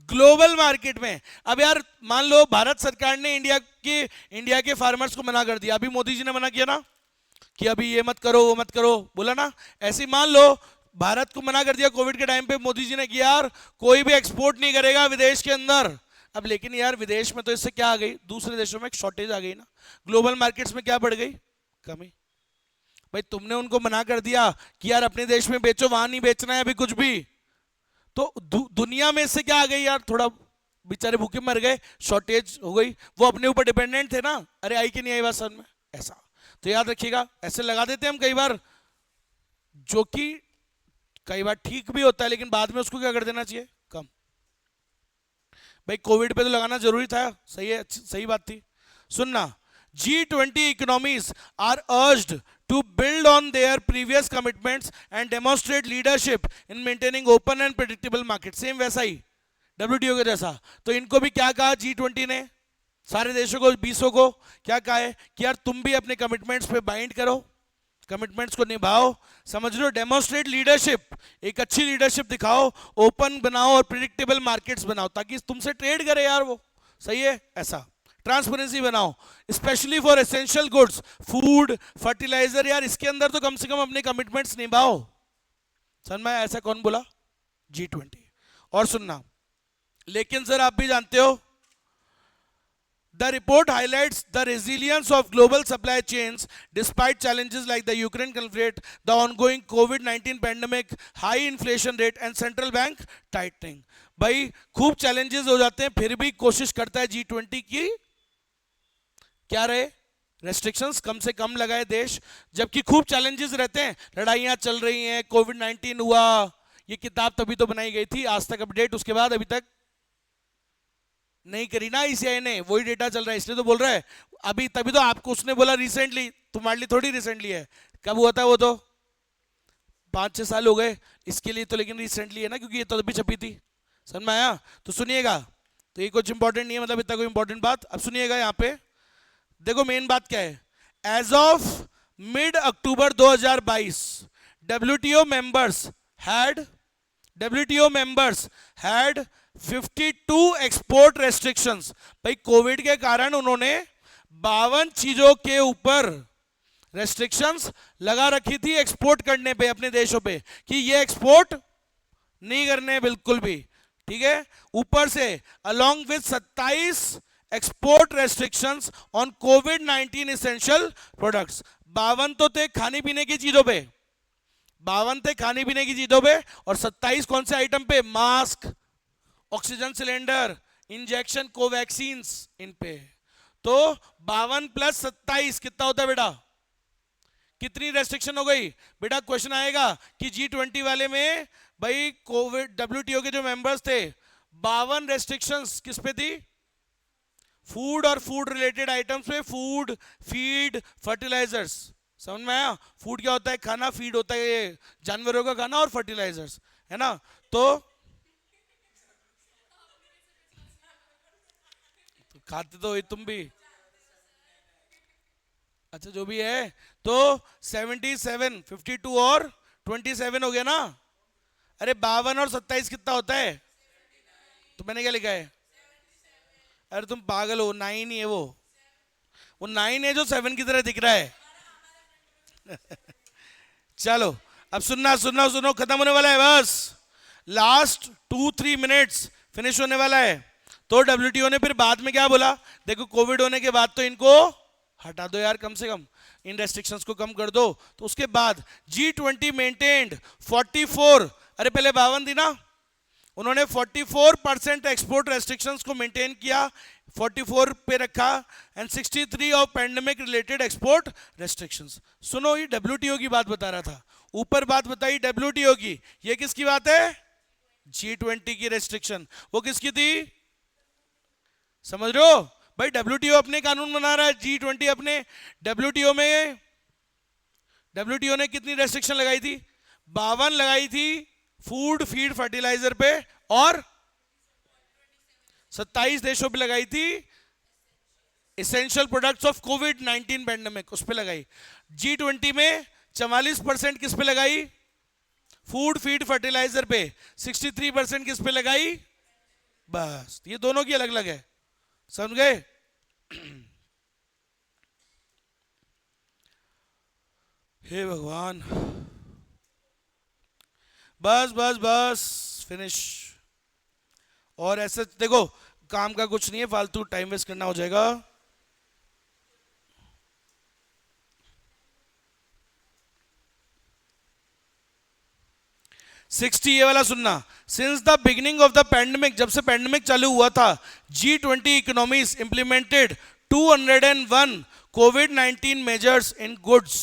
global market में। अब यार मान लो भारत सरकार ने इंडिया के फार्मर्स को मना कर दिया, अभी मोदी जी ने मना किया ना कि अभी ये मत करो वो मत करो, बोला ना। ऐसे ही मान लो भारत को मना कर दिया कोविड के टाइम पे, मोदी जी ने किया यार कोई भी एक्सपोर्ट नहीं करेगा विदेश के अंदर। अब लेकिन यार विदेश में तो इससे क्या आ गई, दूसरे देशों में एक शॉर्टेज आ गई ना, ग्लोबल मार्केट्स में क्या बढ़ गई? कमी। भाई तुमने उनको मना कर दिया कि यार अपने देश में बेचो, वहां नहीं बेचना है अभी कुछ भी, तो दुनिया में इससे क्या आ गई यार, थोड़ा बेचारे भूखे मर गए, शॉर्टेज हो गई, वो अपने ऊपर डिपेंडेंट थे ना। अरे आई कि नहीं आई बात समझ में? ऐसा तो याद रखिएगा, ऐसे लगा देते हैं हम कई बार, जो कि कई बार ठीक भी होता है, लेकिन बाद में उसको क्या कर देना चाहिए, कम। भाई कोविड पे तो लगाना जरूरी था, सही है, सही बात थी। सुनना, G20 economies are urged to build on their previous commitments and demonstrate leadership in maintaining open and predictable markets. Same वैसा ही WTO के जैसा। तो इनको भी क्या कहा G20 ने, सारे देशों को, 20 को क्या कहा है कि यार तुम भी अपने कमिटमेंट्स पे बाइंड करो, कमिटमेंट्स को निभाओ, समझ लो, डेमोन्स्ट्रेट लीडरशिप, एक अच्छी लीडरशिप दिखाओ, ओपन बनाओ और प्रिडिक्टेबल मार्केट्स बनाओ, ताकि तुमसे ट्रेड करे यार वो, सही है, ऐसा ट्रांसपेरेंसी बनाओ, specially for essential goods, food, fertiliser. यार इसके अंदर तो कम से कम अपने कमिटमेंट्स निभाओ। समझ में? ऐसा कौन बोला? G20। और सुनना, लेकिन सर आप भी जानते हो, the report highlights the resilience of global supply chains despite challenges like the Ukraine conflict, the ongoing COVID-19 pandemic, high inflation rate and central bank tightening। भाई खूब challenges हो जाते हैं, फिर भी कोशिश करता है G20 की क्या रहे, रेस्ट्रिक्शंस कम से कम लगाए देश, जबकि खूब चैलेंजेस रहते हैं, लड़ाइयां चल रही हैं, कोविड-19 हुआ, ये किताब तभी तो बनाई गई थी, आज तक अपडेट उसके बाद अभी तक नहीं करी ना ICI ने, वही डेटा चल रहा है, इसलिए तो बोल रहा है अभी, तभी तो आपको उसने बोला रिसेंटली, तुम्हारे लिए थोड़ी रिसेंटली है, कब हुआ था वो तो 5-6 साल हो गए इसके लिए तो, लेकिन रिसेंटली है ना, क्योंकि ये तो अभी छपी थी, समझ में आया? तो सुनिएगा, तो ये कुछ इंपॉर्टेंट नहीं है, मतलब इतना कोई इंपॉर्टेंट बात। अब सुनिएगा यहाँ पे, देखो मेन बात क्या है। As of mid October 2022 WTO members had WTO members had 52 export restrictions. भाई कोविड के कारण उन्होंने 52 चीजों के ऊपर रेस्ट्रिक्शंस लगा रखी थी एक्सपोर्ट करने पे अपने देशों पे, कि ये एक्सपोर्ट नहीं करने बिल्कुल भी, ठीक है। ऊपर से along with 27 export restrictions on covid essential products. 52 तो थे खाने पीने की चीजों पे, 52 थे खाने पीने की चीजों पे, और 27 कौन से आइटम पे? Mask, oxygen cylinder, injection, Covaxin, इन पे। तो 52 प्लस 27 कितना होता है बेटा? कितनी रेस्ट्रिक्शन हो गई बेटा? क्वेश्चन आएगा कि G20 वाले में भाई कोविड WTO के जो मेंबर्स थे 52 रेस्ट्रिक्शंस किस पे थी? फूड और फूड रिलेटेड आइटम्स पे, फूड, फीड, फर्टिलाइजर्स। समझ में आया? फूड क्या होता है? खाना, फीड होता है ये जानवरों का खाना, और फर्टिलाइजर्स, है ना। तो खाते तो तुम भी, अच्छा जो भी है। तो 77, 52 और 27 हो गया ना। अरे 52 और 27 कितना होता है? तो मैंने क्या लिखा है? अरे तुम पागल हो, 9 ही है वो 9 है जो 7 की तरह दिख रहा है। चलो अब सुनना सुनना सुनो, खत्म होने वाला है बस, लास्ट 2-3 मिनट्स फिनिश होने वाला है। तो WTO ने फिर बाद में क्या बोला? देखो कोविड होने के बाद तो इनको हटा दो यार, कम से कम इन रेस्ट्रिक्शंस को कम कर दो। तो उसके बाद G20 मेंटेन्ड 44, अरे पहले 52 थी ना, उन्होंने 44% एक्सपोर्ट रेस्ट्रिक्शंस को मेंटेन किया, 44 पे रखा, and 63 of pandemic related export restrictions. सुनो, ये WTO की बात बता रहा था, ऊपर बात बताई WTO की, ये किसकी बात है? G20 की रेस्ट्रिक्शन। वो किसकी थी? समझ रहे हो भाई? WTO अपने कानून बना रहा है, G20 अपने। WTO में WTO ने कितनी रेस्ट्रिक्शन लगाई थी? 52 लगाई थी फूड, फीड, फर्टिलाइजर पे, और 27 देशों पे लगाई थी essential products of covid pandemic, उस पे लगाई। G20 में 44% किस पे लगाई? फूड, फीड, फर्टिलाइजर पे। 63% किस पे लगाई? बस ये दोनों की अलग अलग है, समझ गए? हे भगवान, बस बस बस फिनिश। और ऐसे देखो काम का कुछ नहीं है, फालतू टाइम वेस्ट करना हो जाएगा। ये वाला सुनना। Since the beginning of the pandemic, जब से पैंडेमिक चालू हुआ था, G20 economies implemented 201 covid measures in goods.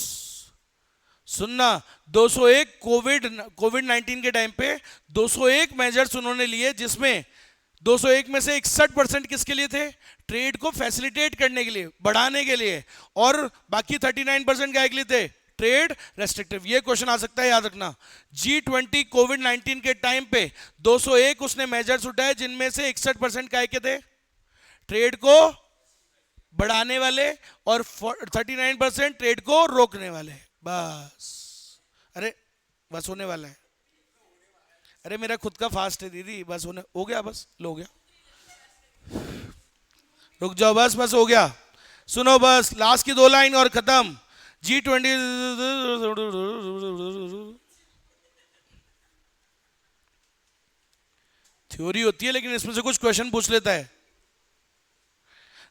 सुनना, 201 कोविड-19 के टाइम पे 201 मेजर्स उन्होंने लिए, जिसमें 201 में से 61% किसके लिए थे? ट्रेड को फैसिलिटेट करने के लिए, बढ़ाने के लिए, और बाकी 39% क्या के लिए थे? Trade restrictive. ये क्वेश्चन आ सकता है, याद रखना। G20 कोविड-19 के टाइम पे 201 उसने मेजर्स उठाए, जिनमें से 61% क्या के थे? ट्रेड को बढ़ाने वाले, और 39% ट्रेड को रोकने वाले। बस, अरे बस होने वाला है। अरे मेरा खुद का फास्ट है दीदी, बस होने हो गया, बस लो गया, रुक जाओ, बस बस हो गया। सुनो बस लास्ट की 2 लाइन और खत्म। G20 थ्योरी होती है, लेकिन इसमें से कुछ क्वेश्चन पूछ लेता है।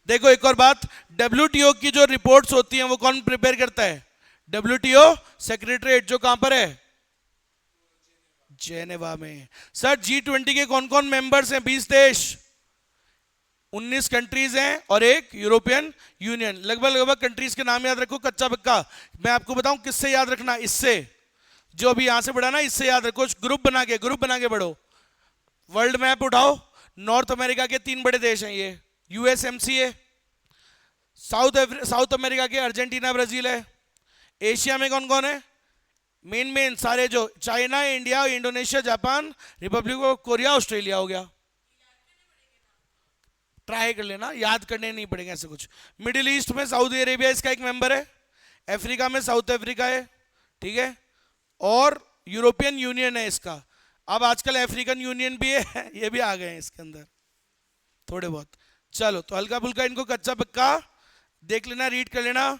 देखो एक और बात, WTO की जो रिपोर्ट्स होती हैं वो कौन प्रिपेयर करता है? WTO सेक्रेटरीट, जो कहां पर है? जेनेवा में। सर G20 के कौन कौन मेंबर्स हैं? 20 देश, 19 कंट्रीज हैं, और एक यूरोपियन यूनियन। लगभग लगभग कंट्रीज के नाम याद रखो, कच्चा पक्का। मैं आपको बताऊं किससे याद रखना, इससे जो अभी यहां से बढ़ा ना, इससे याद रखो, ग्रुप बना के बढ़ो। वर्ल्ड मैप उठाओ, नॉर्थ अमेरिका के 3 बड़े देश हैं ये, USMCA। साउथ अमेरिका के अर्जेंटीना, ब्राजील है। एशिया में कौन कौन है? मेन सारे जो China, India, Indonesia, Japan, Republic of Korea, Australia हो गया। ट्राई कर लेना, याद करने नहीं पड़ेगा ऐसे कुछ। मिडिल ईस्ट में सऊदी अरेबिया इसका एक मेंबर है, अफ्रीका में साउथ अफ्रीका है, ठीक है, और यूरोपियन यूनियन है इसका। अब आजकल अफ्रीकन यूनियन भी है, ये भी आ गए हैं इसके अंदर थोड़े बहुत। चलो तो हल्का फुल्का इनको कच्चा पक्का देख लेना, रीड कर लेना।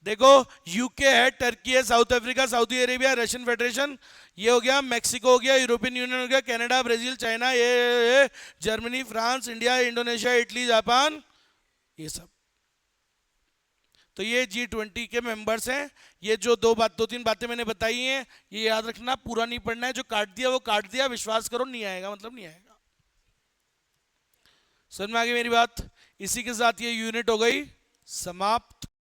देखो यूके है, टर्की है, south Africa, Saudi Arabia, Russian federation, ये हो गया, मैक्सिको हो गया, यूरोपियन यूनियन हो गया, कनाडा, ब्राजील, चाइना, ये Germany, France, India, Indonesia, Italy, Japan, ये सब। तो ये G20 के मेंबर्स हैं। ये जो दो तीन बातें मैंने बताई हैं, ये याद रखना, पूरा नहीं पढ़ना है, जो काट दिया वो काट दिया, विश्वास करो नहीं आएगा मतलब नहीं आएगा। समझ में आ गई मेरी बात? इसी के साथ ये यूनिट हो गई समाप्त।